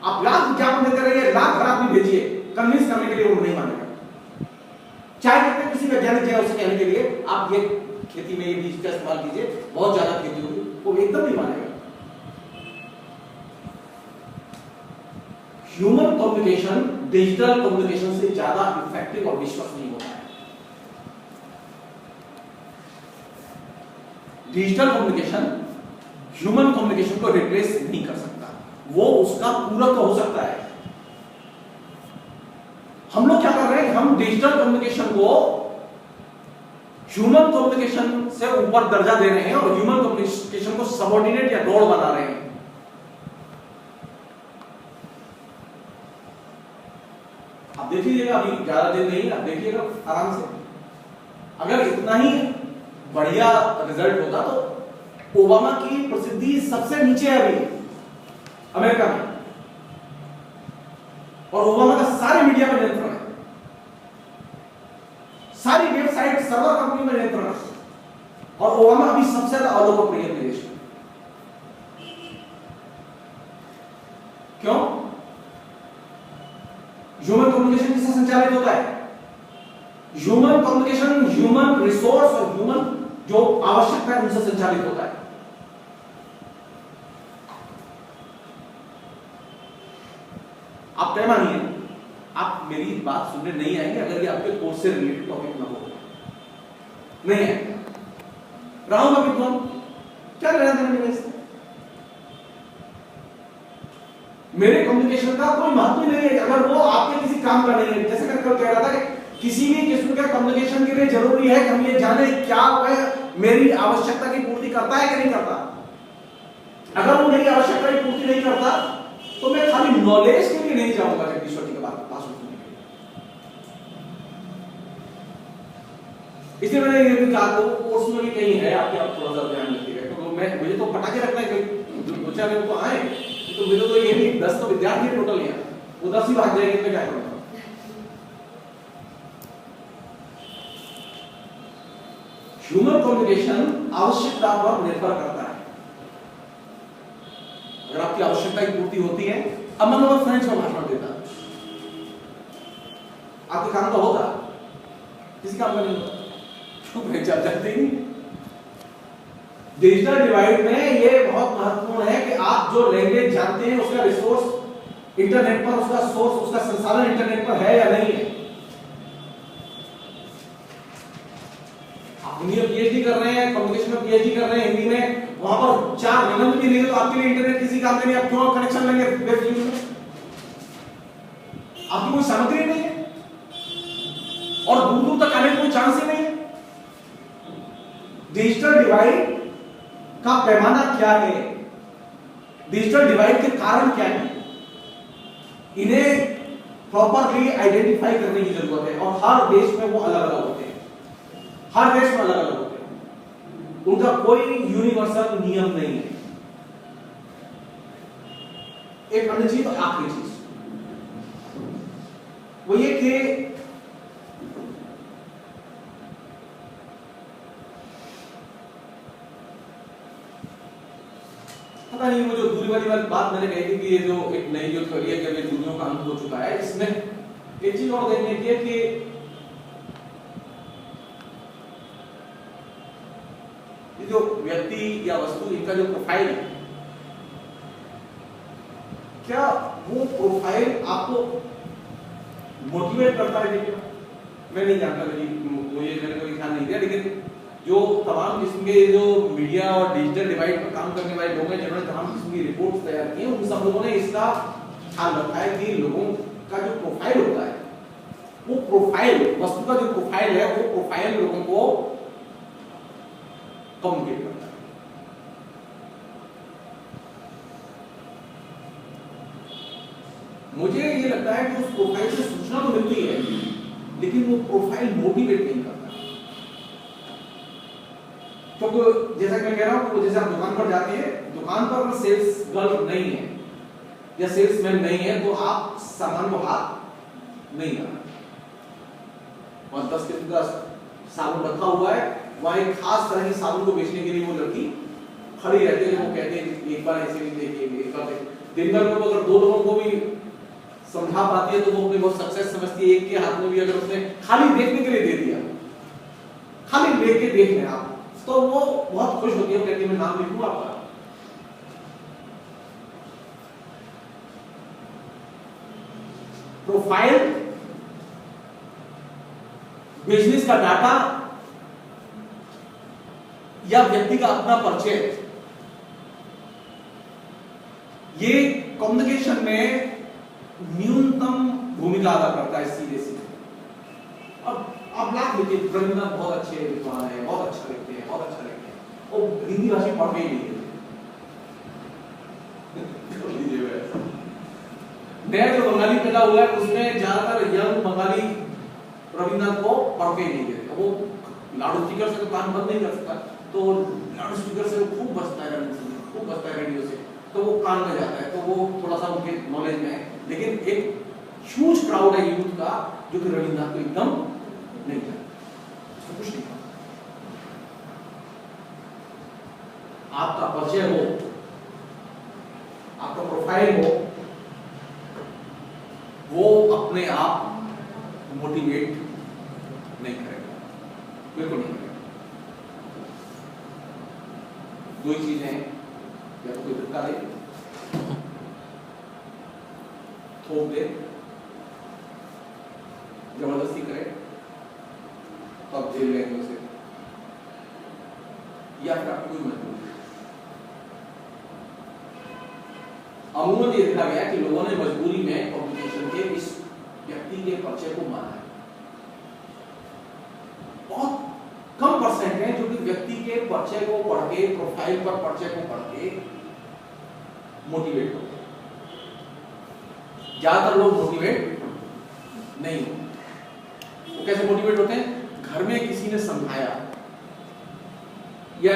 Speaker 1: आप लाख विज्ञापन देते रहिए, लाख घर आदमी भेजिए, कन्विंस करने के लिए वो नहीं मानेगा। चाहे कितने किसी वैज्ञानिक जाए उसे कहने के लिए आप ये खेती में ये बीज का इस्तेमाल कीजिए, बहुत ज्यादा खेती होगी, वो एकदम नहीं मानेगा। ह्यूमन कम्युनिकेशन डिजिटल कम्युनिकेशन से ज्यादा इफेक्टिव और विश्वसनीय होता है। डिजिटल कम्युनिकेशन ह्यूमन कम्युनिकेशन को रिप्लेस नहीं कर सकता, वो उसका पूरक हो सकता है। हम लोग क्या कर रहे हैं, हम डिजिटल कम्युनिकेशन को ह्यूमन कम्युनिकेशन से ऊपर दर्जा दे रहे हैं और ह्यूमन कम्युनिकेशन को सबऑर्डिनेट या गौड़ बना रहे हैं। आप देख लीजिएगा, अभी ज्यादा दिन नहीं, आप देखिएगा आराम से। अगर इतना ही बढ़िया रिजल्ट होता तो ओबामा की प्रसिद्धि सबसे नीचे है अभी अमेरिका में, और ओबामा का सारे मीडिया पर नियंत्रण है, सारी वेबसाइट सर्वर कंपनी में नियंत्रण है, और ओबामा अभी सबसे ज्यादा अलोकप्रिय देश है। क्यों? ह्यूमन कम्युनिकेशन किससे संचालित होता है? ह्यूमन कम्युनिकेशन ह्यूमन रिसोर्स और ह्यूमन जो आवश्यकता है उनसे संचालित होता है। आप तय मानिए, आप मेरी बात सुनने नहीं आएंगे अगर ये आपके कोर्स से रिलेटेड टॉपिक ना हो, नहीं है रहूंगा विद्वान, क्या लेना देना मेरे से? मेरे कम्युनिकेशन का कोई महत्व नहीं है अगर वो आपके किसी काम का नहीं है। जैसे मैं कल कह रहा था कि किसी भी किस्म के कम्युनिकेशन के लिए जरूरी है कि हम ये जाने क्या वह मेरी आवश्यकता की पूर्ति करता है कि नहीं करता। अगर वो मेरी आवश्यकता की पूर्ति नहीं करता तो मैं खाली नॉलेज के लिए नहीं जाऊंगा जगदीश्वर जी के पास सुनने के लिए। इसलिए मैंने ये भी कहा, तो कोर्स में भी कहीं है आपके, आप थोड़ा सा ध्यान रखिएगा, तो मुझे तो पटाखे रखना है कहीं जो 2-4 लोग तो आए, तो मेरे तो ये नहीं 10 तो विद्यार्थी टोटल यहाँ, वो 10 ही भाग जाएंगे तो क्या करूँगा। ह्यूमन कम्युनिकेशन आवश्यकता पर निर्भर करता है। अगर आपकी आवश्यकता की पूर्ति होती है, अब मैं फ्रेंच में भाषण देता, आपके काम का होता, किसी काम का नहीं होता, क्यों आप जानते ही नहीं। डिजिटल डिवाइड में ये बहुत महत्वपूर्ण है कि आप जो लैंग्वेज जानते हैं उसका रिसोर्स इंटरनेट पर, उसका सोर्स, उसका संसाधन इंटरनेट पर है या नहीं है। आप हिंदी में पीएचडी कर रहे हैं, कम्युनिकेशन में पीएचडी कर रहे हैं हिंदी में, वहां पर 4 निबंध भी नहीं, तो आपके लिए इंटरनेट किसी काम का नहीं, आप क्यों कनेक्शन लेंगे वेब न्यूज में? आपकी कोई सामग्री नहीं है और दूर दूर तक आने का कोई चांस ही नहीं है। डिजिटल डिवाइड का पैमाना क्या है, डिजिटल डिवाइड के कारण क्या है, इन्हें प्रॉपरली आइडेंटिफाई करने की जरूरत है। और हर देश में वो अलग अलग होते हैं, हर देश में अलग अलग होते हैं, उनका कोई यूनिवर्सल नियम नहीं है। एक अन्य चीज, आखिरी चीज वो ये कि पता नहीं, वो जो दूरी वाली बात मैंने कही थी कि ये जो एक नई जो थ्योरी है कि अभी दूरियों का अंत हो चुका है, इसमें एक चीज और देखने की है कि ये जो व्यक्ति या वस्तु, इनका जो प्रोफाइल है, क्या वो प्रोफाइल आपको मोटिवेट करता है? मैं नहीं जानता, मुझे मैंने कोई ख्याल नहीं दिया, लेकिन जो तमाम किस्म के जो मीडिया और डिजिटल डिवाइड पर काम करने वाले लोग हैं, जिन्होंने तमाम किस्म की रिपोर्ट्स तैयार की हैं, उन सब लोगों ने इसका ख्याल रखा है कि लोगों का जो प्रोफाइल होता है, वो प्रोफाइल, वस्तु का जो प्रोफाइल है, वो प्रोफाइल लोगों को कम्युनिकेट करता है। मुझे ये लगता है कि उस प्रोफाइल से सूचना तो मिलती है, लेकिन वो प्रोफाइल मोटिवेट नहीं करता। क्योंकि जैसा कि मैं कह रहा हूं, जैसे आप दुकान पर जाते हैं, दुकान पर सेल्स गर्ल नहीं है या सेल्समैन नहीं है, तो आप सामान को हाथ नहीं करना। और 10 किस्म का साबुन रखा हुआ है, वहां एक खास तरह की साबुन को बेचने के लिए वो लड़की खड़ी रहती है, वो कहते हैं एक बार ऐसे नहीं देखिए, एक बार दिन भर में अगर 2 लोगों को भी समझा पाती है तो वो अपनी बहुत सक्सेस समझती है। एक के हाथ में भी अगर उसने खाली देखने के लिए दे दिया, खाली लेके देख लें आप, तो वो बहुत खुश होती है, कहती है मैं नाम लिखूं आपका। प्रोफाइल, बिजनेस का डाटा या व्यक्ति का अपना परिचय, ये कम्युनिकेशन में न्यूनतम भूमिका अदा करता है, सीधे सीधे। अब आप लाख लिखिए, रविन्द्रनाथ बहुत अच्छे विद्वान है, बहुत अच्छा लिखते हैं, बहुत अच्छा लिखते हैं, वो हिंदी भाषा पढ़ के ही नहीं है। नया जो बंगाली पैदा हुआ है, उसमें ज्यादातर यंग बंगाली रविन्द्रनाथ को पढ़ के ही नहीं देते। वो लाउड स्पीकर से तो कान बंद नहीं कर सकता, तो लाउड स्पीकर से खूब बजता है, खूब बजता है रेडियो से, तो वो कान में जाता है, तो वो थोड़ा सा उनके नॉलेज में है। लेकिन एक ह्यूज क्राउड है यूथ का जो कि रविन्द्रनाथ को एकदम नहीं है, कुछ नहीं। आपका परिचय हो, आपका प्रोफाइल हो, वो अपने आप मोटिवेट नहीं करेगा, बिल्कुल नहीं करेगा। 2 ही चीजें हैं, या तो कोई धक्का दे, थोप दे, जबरदस्ती करे तो आप जेल गए उसे, या फिर आपकी कोई मजबूरी। अमूमन ये देखा गया कि लोगों ने मजबूरी में कम्युनिकेशन के इस व्यक्ति के परिचय को माना है। बहुत कम परसेंट है जो कि व्यक्ति के परिचय को पढ़ के, प्रोफाइल पर परिचय को पढ़ के मोटिवेट होते हैं। ज्यादातर लोग मोटिवेट नहीं होते। वो कैसे मोटिवेट होते हैं? घर में किसी ने समझाया, या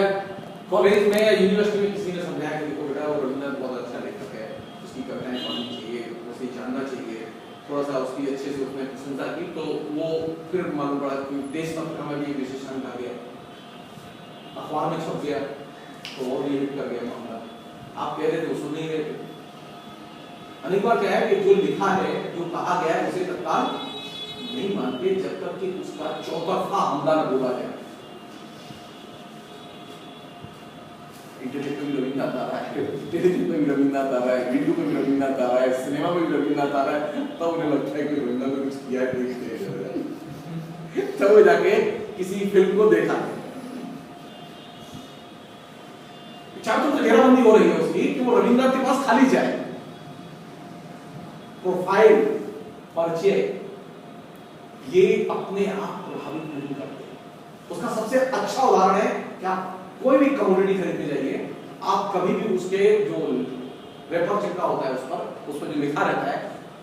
Speaker 1: कॉलेज में या यूनिवर्सिटी में किसी ने समझाया कि देखो बेटा वो रविंद्रनाथ बहुत अच्छा लेखक है, उसकी कविताएं पढ़नी चाहिए, उसे जानना चाहिए, थोड़ा सा उसकी अच्छे से उसने प्रशंसा की, तो वो फिर मालूम पड़ा कि देश पत्रिका में भी विशेषण आ गया, अखबार में छप गया, तो और ये हिट कर गया मामला। आप कह रहे थे सुन नहीं रहे थे। अनेक बार क्या है कि जो लिखा है, जो कहा गया है, उसे तत्काल नहीं मानते जब तक कि उसका चौतरफा हमला न बोला जाए। इंटरनेट पे भी रविन्द्रनाथ आ रहा है, टेलीविजन पे भी रविन्द्रनाथ आ रहा है, वीडियो पे भी रविन्द्रनाथ आ रहा है, सिनेमा में भी रविन्द्रनाथ आ रहा है, तब उन्हें लगता है कि रविन्द्रनाथ ने कुछ किया है, तब वो जाके किसी फिल्म को देखा। चारों तरफ घेराबंदी हो रही है उसकी कि वो रविन्द्रनाथ के पास खाली जाए। प्रोफाइल, परिचय, ये अपने आप प्रभावित नहीं करते। उसका सबसे अच्छा उदाहरण है कि आप कोई भी कमोडिटी खरीदने जाइए, आप कभी भी उसके जो रेपर चिपका होता है उस पर जो लिखा रहता है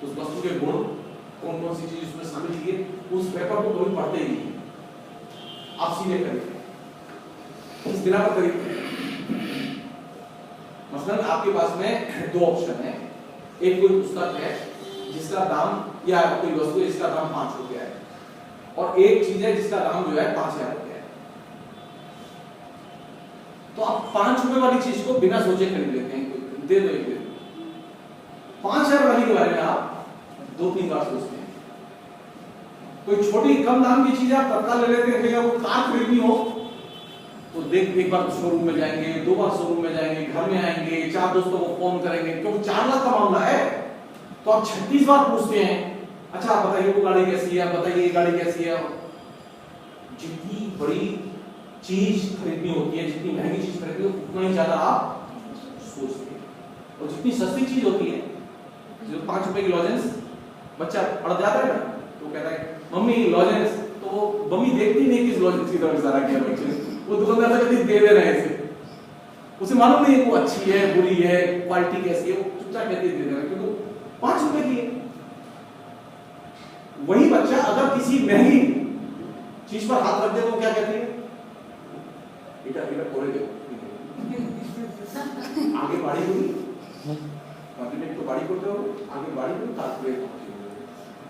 Speaker 1: उस वस्तु के गुण, कौन कौन सी चीज उसमें शामिल की है, उस पेपर को कभी पढ़ते ही नहीं, आप सीधे खरीदते। इस बिना पर खरीदते। मसलन आपके पास में दो ऑप्शन है, एक कोई पुस्तक है जिसका दाम, या कोई वस्तु है जिसका दाम 5 रुपया है, और एक चीज है जिसका दाम जो है 5000 रुपया है। तो आप 5 रुपए वाली चीज को बिना सोचे खरीद लेते हैं, दे दो एक दे। 5000 वाली के बारे में आप 2-3 बार सोचते हैं। कोई छोटी कम दाम की चीज आप तत्काल ले लेते हैं, भैया वो कार खरीदनी हो तो देख एक बार शोरूम में जाएंगे, 2 बार शोरूम में जाएंगे, घर में आएंगे, 4 दोस्तों को फोन करेंगे, क्योंकि 4 लाख का मामला है तो आप 36 बार पूछते हैं, अच्छा आप बताइए वो गाड़ी कैसी है, बताइए ये गाड़ी कैसी है। जितनी बड़ी चीज खरीदनी होती है, जितनी महंगी चीज खरीदनी होती है, उतना ही ज्यादा आप सोचते हैं। और जितनी सस्ती चीज होती है, जो 5 रुपए की लॉजेंस, बच्चा पड़ जाता है ना तो कहता है मम्मी लॉजेंस, तो वो मम्मी देखती नहीं किस लॉजेंस की तरफ इशारा किया बच्चे ने, वो दुकानदार से कहती दे रहे हैं इसे, उसे मालूम नहीं है वो अच्छी है बुरी है, क्वालिटी कैसी है, वो चुपचाप कहती दे रहे हैं क्योंकि 5 रुपए की है। वही बच्चा अगर किसी महंगी चीज पर हाथ रख दे तो क्या कहती है, बेटा बेटा कोरे दे, आगे बाड़ी हुई, कॉन्टिनेंट तो बाड़ी करते हो, आगे बाड़ी हुई कारपोरेट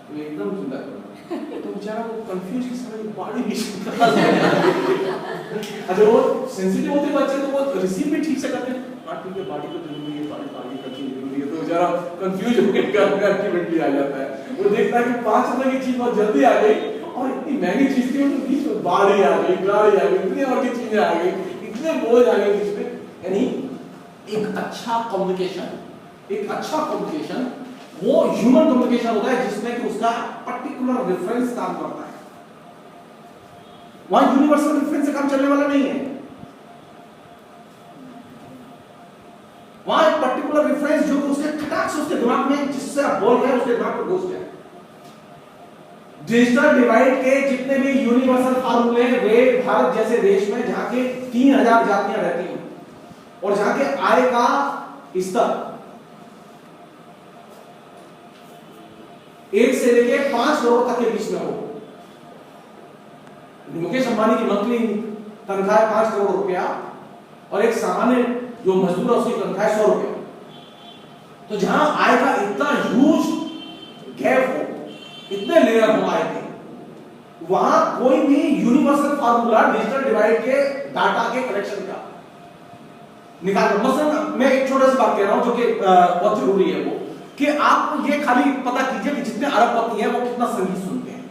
Speaker 1: तो एकदम सुंदर तो बेचारा वो कंफ्यूज इस समय बाड़ी भी अच्छा वो सेंसिटिव होते बच्चे तो वो रिसीव भी ठीक से करते हैं, हाँ ठीक है बाड़ी तो जरूरी है, बाड़ी बाड़ी करनी जरूरी है, तो बेचारा कंफ्यूज होकर करने अल्टीमेटली आ जाता है। वो देखता है कि 5 रुपए की चीज बहुत जल्दी आ गई और इतनी महंगी चीज थी, तो बीच में बाड़ी आ गई, गाड़ी आ गई, इतनी और की चीजें आ गई, इतने बोझ आ गए बीच में। यानी एक अच्छा कम्युनिकेशन वो ह्यूमन कम्युनिकेशन होता है जिसमें कि उसका पर्टिकुलर रेफरेंस काम करता है, वहां यूनिवर्सल रेफरेंस से काम चलने वाला नहीं है। वहां एक पर्टिकुलर रेफरेंस जो उसके खटाक से उसके दिमाग में, जिससे आप बोल रहे हैं उसके दिमाग में घुस जाए। डिजिटल डिवाइड के जितने भी यूनिवर्सल फार्मूले वे भारत जैसे देश में जहां के 3000 जातियां रहती हैं और जहां के आय का स्तर 1 से लेके 5 करोड़ तक के बीच में हो। मुकेश अंबानी की मंथली तनख्वाह 5 करोड़ रुपया और एक सामान्य जो मजदूर है उसकी तनख्वाह 100 रुपया। तो जहां आय का इतना ह्यूज गैप हो, इतने लेयर हो आय के, वहां कोई भी यूनिवर्सल फार्मूला डिजिटल डिवाइड के डाटा के कलेक्शन का निकाल। मसलन मैं एक छोटा सा बात कह रहा हूं जो कि बहुत जरूरी है, वो कि आप ये खाली पता कीजिए कि जितने अरबपति हैं वो कितना संगीत सुनते हैं।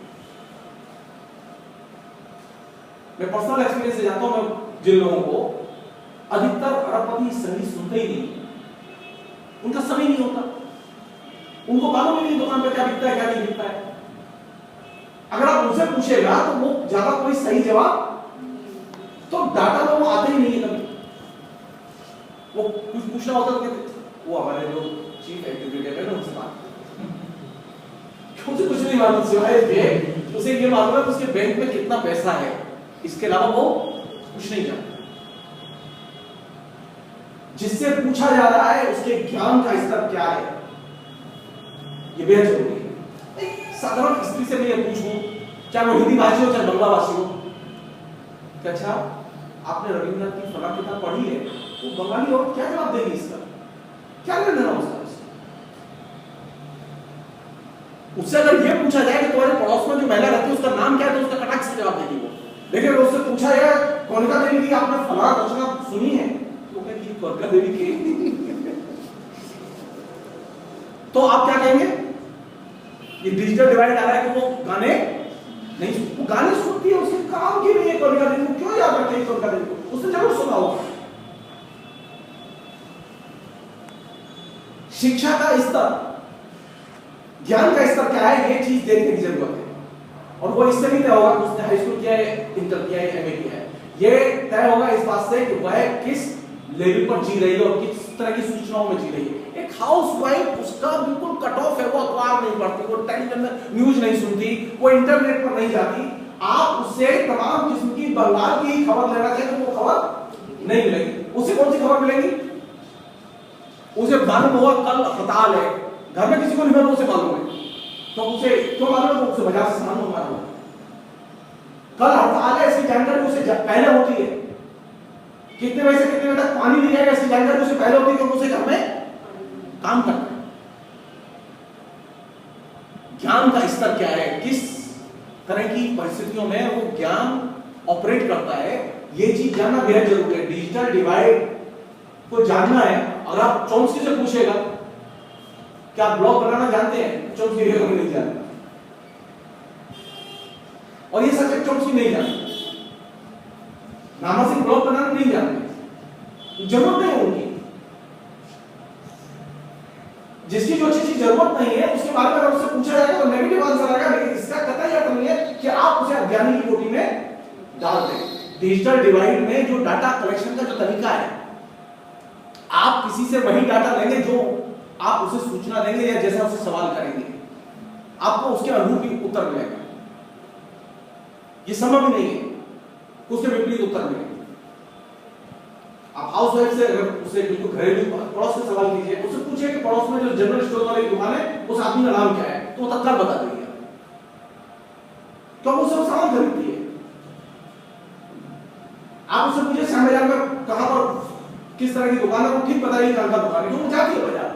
Speaker 1: मैं पर्सनल एक्सपीरियंस से जानता हूं, मैं जिन लोगों को, अधिकतर अरबपति संगीत सुनते ही नहीं, उनका समय नहीं होता, उनको मालूम ही नहीं दुकान पे क्या बिकता है क्या नहीं बिकता है। अगर आप उनसे पूछेगा तो वो ज्यादा कोई सही जवाब, तो डाटा तो वो आते ही नहीं है कभी। वो कुछ पूछना होता तो कहते वो हमारे जो चीफ एग्जीक्यूटिव है उनसे बात, कुछ नहीं मालूम, सिवाय उसे ये मालूम है कि उसके बैंक में कितना पैसा है, इसके अलावा वो कुछ नहीं जानता। जिससे पूछा जा रहा है उसके ज्ञान का स्तर क्या है, ये बेहद जरूरी है। साधारण स्त्री से मैं ये पूछूं, चाहे वो हिंदी भाषी हो चाहे बंगला भाषी हो, कि अच्छा आपने रविन्द्रनाथ की फला किताब पढ़ी है, वो बंगाली और क्या जवाब देगी इसका? क्या लेना देना उसका? उससे अगर ये पूछा जाए कि तुम्हारे पड़ोस में जो महिला रहती है उसका नाम क्या है, तो उसका कटाक्ष से जवाब देगी वो। लेकिन अगर उससे पूछा जाए कौनका देवी की आपने फलां रचना सुनी है, तो कहेगी कौनका देवी की। तो आप क्या कहेंगे? ये डिजिटल डिवाइड आ रहा है कि वो गाने नहीं, वो गाने सुनती है, उसके काम की नहीं है कौनका देवी को, क्यों याद रखेगी कौनका देवी को? उसने जरूर सुना होगा। शिक्षा का स्तर, ज्ञान का स्तर क्या है, ये चीज देखने की जरूरत है। और वो इससे नहीं तय होगा कि उसने हाई स्कूल किया है, इंटर किया है, एमए किया है। ये तय होगा इस बात से कि वह किस लेवल पर जी रही है और किस तरह की सूचनाओं में जी रही है। एक हाउसवाइफ, उसका बिल्कुल कट ऑफ है, वो अखबार नहीं पढ़ती, वो टेलीविजन न्यूज नहीं सुनती, वो इंटरनेट पर नहीं जाती। आप उससे तमाम किस्म की बंगाल की खबर लेना चाहिए तो वो खबर नहीं मिलेगी। उसे कौन सी खबर मिलेगी? उसे मालूम होगा कल हड़ताल है, घर में किसी को नहीं मालूम, उसे मालूम है, तो उसे क्यों मालूम है? उसे बाजार से सामान मंगवाना होगा। कल हड़ताल है, इसकी जानकारी उसे पहले होती है। कितने बजे से कितने बजे तक पानी नहीं आएगा, इसकी जानकारी उसे पहले होती है, क्योंकि उसे घर में काम करना है। ज्ञान का स्तर क्या है, किस तरह की परिस्थितियों में वो ज्ञान ऑपरेट करता है, ये चीज जानना बेहद जरूरी है। डिजिटल डिवाइड को जानना है। अगर आप चॉम्स्की से पूछेगा क्या आप ब्लॉग बनाना जानते हैं, चॉम्स्की नहीं जानता। और ये सच है, चॉम्स्की नहीं जानता। नामा सिंह ब्लॉग बनाना नहीं जानते, जरूरत नहीं होगी। जिसकी जो चीज जरूरत नहीं है उसके बारे में अगर उससे पूछा जाएगा तो नेगेटिव आंसर आएगा, लेकिन इसका कतई अर्थ नहीं है कि आप उसे अज्ञानी की कोटि में डाल दें। डिजिटल डिवाइड में जो डाटा कलेक्शन का जो तरीका है, आप किसी से वही डाटा लेंगे जो आप उसे सूचना देंगे या जैसा उसे सवाल करेंगे, आपको उसके अनुरूप ही उत्तर मिलेगा। ये संभव ही नहीं है उसके विपरीत उत्तर मिलेगा। आप हाउस वाइफ से अगर उसे बिल्कुल घरेलू पड़ोस से सवाल कीजिए, उससे पूछिए कि पड़ोस में जो जनरल स्टोर वाली दुकान है उस आदमी का नाम क्या है, तो वो तत्काल बता देगी। तो उससे सामान खरीदती है। आप उससे पूछिए श्याम बाजार में कहां पर किस तरह की दुकान है, वो ठीक बताएगी कहां का दुकान है, जो वो जाती है बाजार।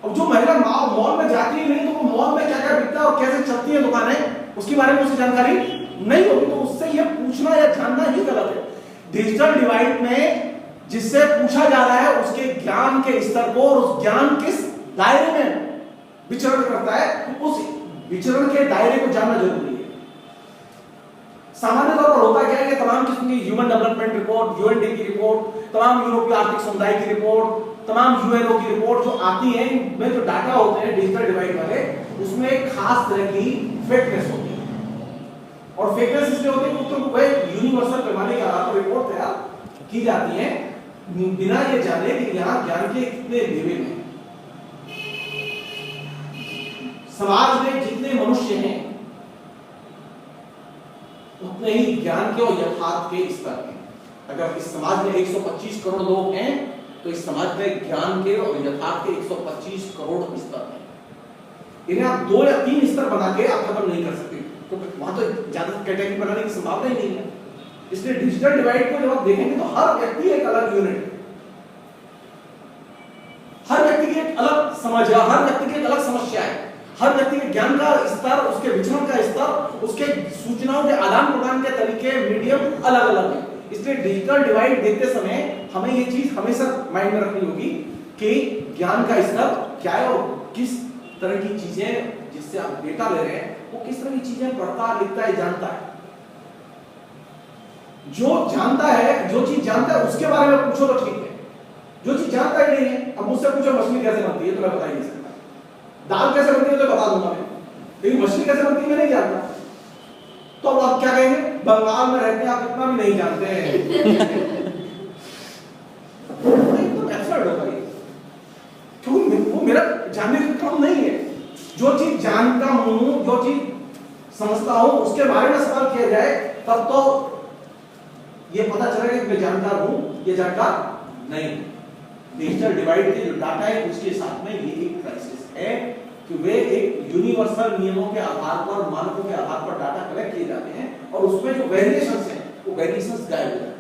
Speaker 1: अब जो महिला मॉल में जाती ही नहीं, तो वो मॉल में क्या क्या बिकता है और कैसे चलती है दुकानें, उसके बारे में उसे जानकारी नहीं होगी, तो उससे ये पूछना या जानना ही गलत है। डिजिटल डिवाइड में जिससे पूछा जा रहा है उसके ज्ञान के स्तर को और उस ज्ञान किस दायरे में विचरण करता है, उस विचरण के दायरे को जानना जरूरी है। सामान्य तौर पर होता क्या है कि तमाम किस्म की ह्यूमन डेवलपमेंट रिपोर्ट, यूएनडी की रिपोर्ट, तमाम यूरोपीय आर्थिक समुदाय की रिपोर्ट, तमाम यूएनओ की रिपोर्ट जो आती है, में जो डाटा होते हैं डिजिटल डिवाइड वाले, उसमें एक खास तरह की फेकनेस होती है। और फेकनेस इसलिए होती है क्योंकि वह यूनिवर्सल पैमाने के आधार पर रिपोर्ट तैयार की जाती है बिना ये जाने कि यहाँ ज्ञान के कितने लेवल हैं। समाज में जितने मनुष्य हैं उतने ही ज्ञान के और यथार्थ के स्तर हैं। अगर इस समाज में 125 करोड़ लोग हैं तो इस समाज में ज्ञान के और यथार्थ के 125 करोड़ स्तर हैं। इन्हें आप 2 या 3 स्तर बना के आप खत्म नहीं कर सकते, तो वहां तो ज्यादा कैटेगरी बनाने की संभावना ही नहीं है। इसलिए डिजिटल डिवाइड को जब आप देखेंगे तो हर व्यक्ति एक अलग यूनिट है, हर व्यक्ति की एक अलग समझ है, हर व्यक्ति की एक अलग समस्या है, हर व्यक्ति के ज्ञान का स्तर, उसके विचरण का स्तर, उसके सूचनाओं के आदान प्रदान के तरीके, मीडियम अलग अलग है। इसलिए डिजिटल डिवाइड देखते समय हमें ये चीज हमेशा माइंड में रखनी होगी कि ज्ञान का स्तर क्या है और किस तरह की चीजें जिससे आप डेटा ले रहे हैं वो किस तरह की चीजें पढ़ता, लिखता है, जानता है। जो जानता है, जो चीज जानता है उसके बारे में पूछो तो ठीक है, जो चीज जानता ही नहीं है, अब मुझसे पूछो मछली कैसे बनती है तो मैं बता ही नहीं सकता, दाल कैसे बनती है तो बता दूंगा मैं, लेकिन मछली कैसे बनती है मैं नहीं जानता। तो अब आप क्या कहेंगे, बंगाल में रहते हैं आप इतना भी नहीं जानते हैं। एकदम एब्सर्ड होगा ये, क्योंकि वो मेरा जानने का काम नहीं है। जो चीज जानता हूं, जो चीज समझता हूं, उसके बारे में सवाल किया जाए तब तो ये पता चलेगा कि मैं जानकार हूं या जानकार नहीं। डिजिटल डिवाइड के जो डाटा है उसके साथ में ये एक क्राइसिस है कि वे एक यूनिवर्सल नियमों के आधार पर, मानकों के आधार पर डाटा कलेक्ट किए जाते हैं और उसमें जो वेरिएशंस हैं वो वेरिएशंस गायब हो जाते हैं।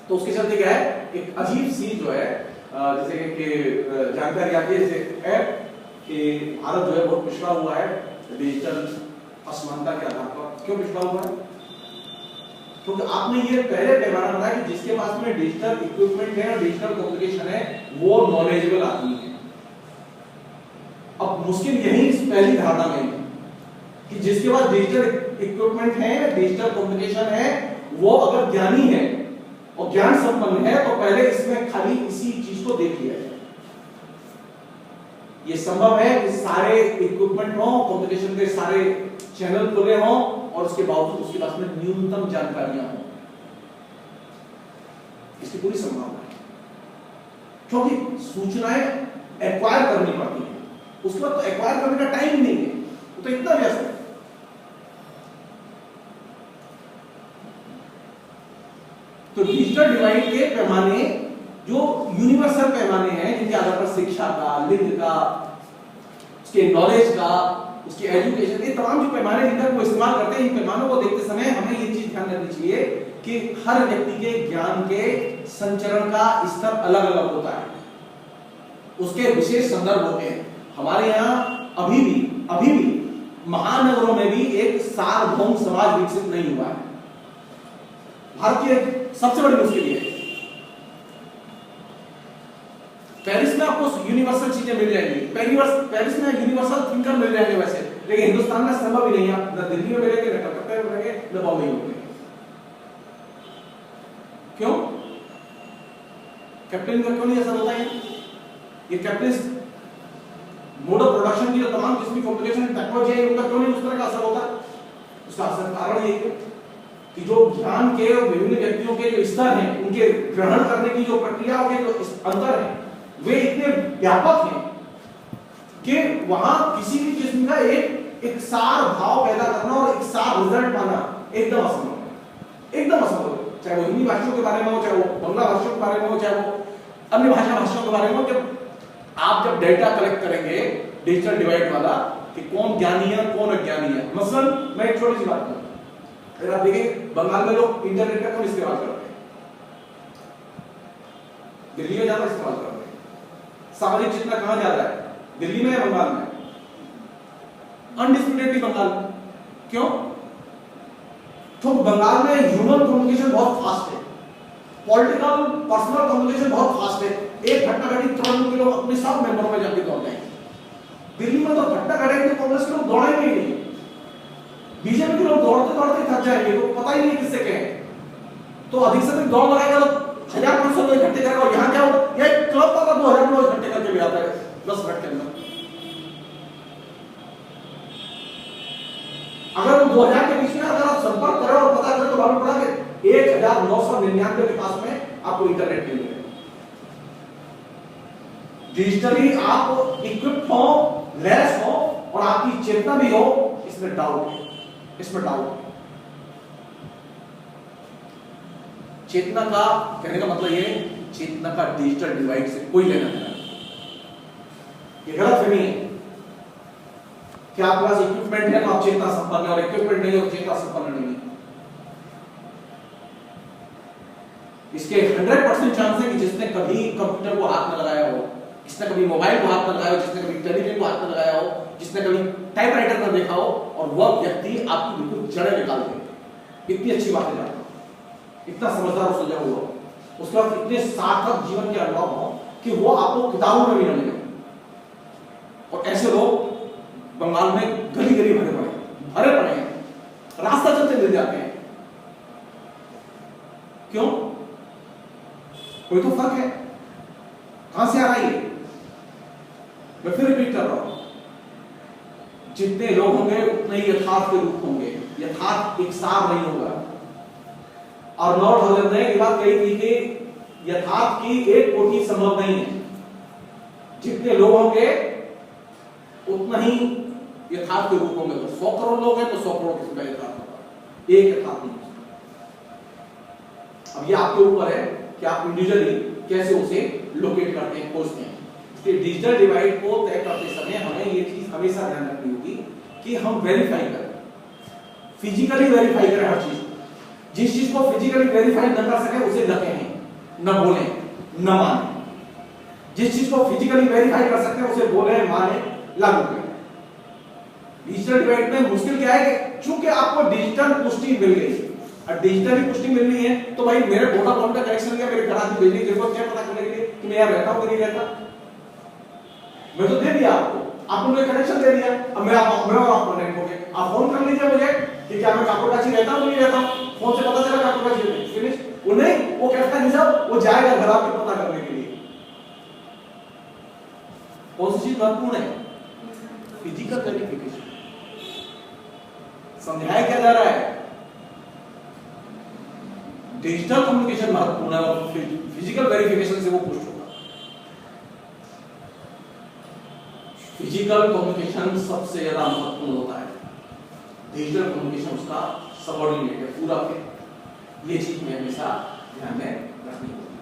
Speaker 1: तो उसके चलते क्या है, एक अजीब सी जो है जैसे कि जानकारी आती है जैसे कि भारत जो है बहुत पिछड़ा हुआ है डिजिटल असमानता के आधार पर। क्यों पिछड़ा हुआ है? क्योंकि आपने ये पहले पैमाना बताया कि जिसके पास में डिजिटल इक्विपमेंट है और डिजिटल कम्युनिकेशन है वो नॉलेजेबल आदमी है। अब मुश्किल यही इस पहली धारणा में है कि जिसके पास डिजिटल इक्विपमेंट है, डिजिटल कम्युनिकेशन है, वो अगर ज्ञानी है और ज्ञान संपन्न है तो पहले इसमें खाली इसी चीज को देख लिया जाए। ये संभव है कि सारे इक्विपमेंट हो, कम्युनिकेशन के सारे चैनल खुले हों और उसके बावजूद उसके पास में न्यूनतम जानकारियां हों। इसकी पूरी संभावना है क्योंकि सूचनाएं एक्वायर करनी पड़ती है, उसके बाद तो एक्वायर करने का टाइम नहीं है, वो तो इतना व्यस्त है। तो डिजिटल डिवाइड के पैमाने जो यूनिवर्सल पैमाने हैं जिनके आधार पर शिक्षा का, लिंग का, उसके नॉलेज का, उसके एजुकेशन, ये तमाम जो पैमाने जिनका वो इस्तेमाल करते हैं, इन पैमानों को देखते समय हमें ये चीज ध्यान रखनी चाहिए कि हर व्यक्ति के ज्ञान के संचरण का स्तर अलग अलग होता है, उसके विशेष संदर्भ होते हैं। हमारे यहाँ अभी भी महानगरों में भी एक सार्वभौम समाज विकसित नहीं हुआ है। भारत की सबसे बड़ी मुश्किल ये है। पेरिस में आपको यूनिवर्सल चीजें मिल जाएंगी, पेरिस में यूनिवर्सल थिंकर मिल जाएंगे वैसे, लेकिन हिंदुस्तान में संभव ही नहीं है। न दिल्ली में मिलेंगे, न कलकत्ता में मिलेंगे, न बॉम्बे में मिलेंगे। क्यों? कैपिटल का क्यों नहीं ऐसा होता है? ये कैपिटलिस्ट मोड ऑफ प्रोडक्शन की जो तमाम किस्म की कॉम्प्लिकेशन टेक्नोलॉजी है उनका क्यों नहीं उस तरह का असर होता? उसका असर कारण ये है कि जो ज्ञान के विभिन्न व्यक्तियों के जो स्तर हैं, उनके ग्रहण करने की जो प्रक्रियाओं के जो अंतर है वे इतने व्यापक हैं कि वहां किसी भी किस्म का एक सार भाव पैदा करना और एक सार रिजल्ट पाना एकदम असंभव है, एकदम असंभव है। चाहे वो हिंदी भाषियों के बारे में हो, चाहे वो बांग्ला भाषियों के बारे में हो, चाहे वो अन्य भाषियों के बारे में हो। जब डेटा कलेक्ट करेंगे डिजिटल डिवाइड वाला कि कौन ज्ञानी है कौन अज्ञानी है। मसलन मैं एक छोटी सी बात करूं, अगर आप देखें बंगाल में लोग इंटरनेट का कम इस्तेमाल करते हैं, दिल्ली में ज्यादा इस्तेमाल करते हैं। सामाजिक चेतना कहां ज्यादा है, दिल्ली में या बंगाल में? अनडिस्प्यूटेडली बंगाल में। क्यों? तो बंगाल में ह्यूमन कम्युनिकेशन बहुत फास्ट है, पॉलिटिकल पर्सनल कम्युनिकेशन बहुत फास्ट है। एक घटना घटी तुरंत के लोग अपने सब मेंबरों में जाके दौड़ जाएंगे। दिल्ली में तो घटना घटेगी तो कांग्रेस के लोग दौड़ेंगे ही नहीं, बीजेपी के लोग दौड़ते दौड़ते थक जाएंगे, तो पता ही नहीं किससे कहें। तो अधिक से अधिक दौड़ लगाएगा तो 1500 लोग इकट्ठे करेगा। और यहाँ क्या हो, यह क्लब का 2000 लोग इकट्ठे करके ले आता है 10 मिनट के अंदर। अगर वो 2000 के बीच में अगर आप संपर्क करें और पता करें तो मालूम पड़ा कि 1999 के पास में आपको इंटरनेट मिल गया। डिजिटली आप इक्विप्ड हो, लैस हो और आपकी चेतना भी हो, इसमें डाउट है, इसमें डाउट है। चेतना का कहने का मतलब ये, चेतना का डिजिटल डिवाइड से कोई लेना देना नहीं। ये गलत फहमी है कि आपके पास इक्विपमेंट है तो आप चेतना संपन्न है और इक्विपमेंट नहीं हो तो चेतना संपन्न नहीं है। इसके 100% चांस है कि जिसने कभी कंप्यूटर को हाथ में लगाया हो, जिसने कभी मोबाइल को हाथ में लगाया हो, जिसने कभी टेलीविजन को हाथ में लगाया हो, जिसने कभी टाइपराइटर में देखा हो, और वह व्यक्ति आपकी बिल्कुल जड़ें निकाल देंगे। इतनी अच्छी बातें जानता हो, इतना समझदार और सुलझा हुआ, उसके बाद इतने सार्थक जीवन के अनुभव हो कि वो आपको किताबों में भी न मिले। और ऐसे लोग बंगाल में गली गली भरे पड़े हैं, रास्ता चलते मिल जाते हैं। क्यों? कोई तो फर्क है, कहां से आ रहा है? मैं फिर रिपीट कर रहा हूं, जितने लोग होंगे उतने ही यथार्थ के रूप होंगे, यथार्थ एक सार नहीं होगा। और नॉट हजरत ने ये बात कही थी कि यथार्थ की एक कोटि संभव नहीं है। जितने लोग होंगे उतना ही यथार्थ के रूप होंगे। तो 100 करोड़ लोग हैं तो 100 करोड़ किसी का यथार्थ होगा, एक यथार्थ नहीं। अब ये आपके ऊपर है कि आप इंडिविजुअली कैसे उसे लोकेट करते हैं, खोजते हैं। डिजिटल डिवाइड को तय करते समय हमें ये चीज हमेशा ध्यान रखनी होगी कि हम वेरीफाई करें, फिजिकली वेरीफाई करें हर चीज। जिस चीज को फिजिकली वेरीफाई न कर सके उसे न कहें, न बोलें। न माने। जिस चीज को फिजिकली वेरीफाई कर सकते हैं उसे बोले, माने, लागू करें। डिजिटल डिवाइड में मुश्किल क्या है कि चूंकि आपको डिजिटल पुष्टि मिल गई, और डिजिटली पुष्टि मिलनी है तो भाई मेरे वोडाफोन का कनेक्शन क्या मेरे घर आदमी भेजने की जरूरत क्या पता करने के लिए कि मैं यहाँ रहता हूँ कि नहीं रहता? मैं तो दे दिया आपको, आपने मुझे कनेक्शन दे दिया, अब मैं और आप कनेक्ट हो गए। आप फोन कर लीजिए मुझे कि क्या मैं काकोटाची रहता हूँ नहीं रहता हूँ, फोन से पता चला काकोटाची में, फिनिश। वो नहीं, वो कहता है साहब वो जाएगा घर आपके पता करने के लिए। कौन सी चीज महत्वपूर्ण है? Physical verification. समझाया क्या जा रहा है? डिजिटल कम्युनिकेशन महत्वपूर्ण है और फिजिकल वेरिफिकेशन से वो पुष्ट होगा। फिजिकल कम्युनिकेशन सबसे ज्यादा महत्वपूर्ण होता है, डिजिटल कम्युनिकेशन उसका सबऑर्डिनेट है पूरा पे। ये चीज में हमेशा ध्यान में रखनी होगी।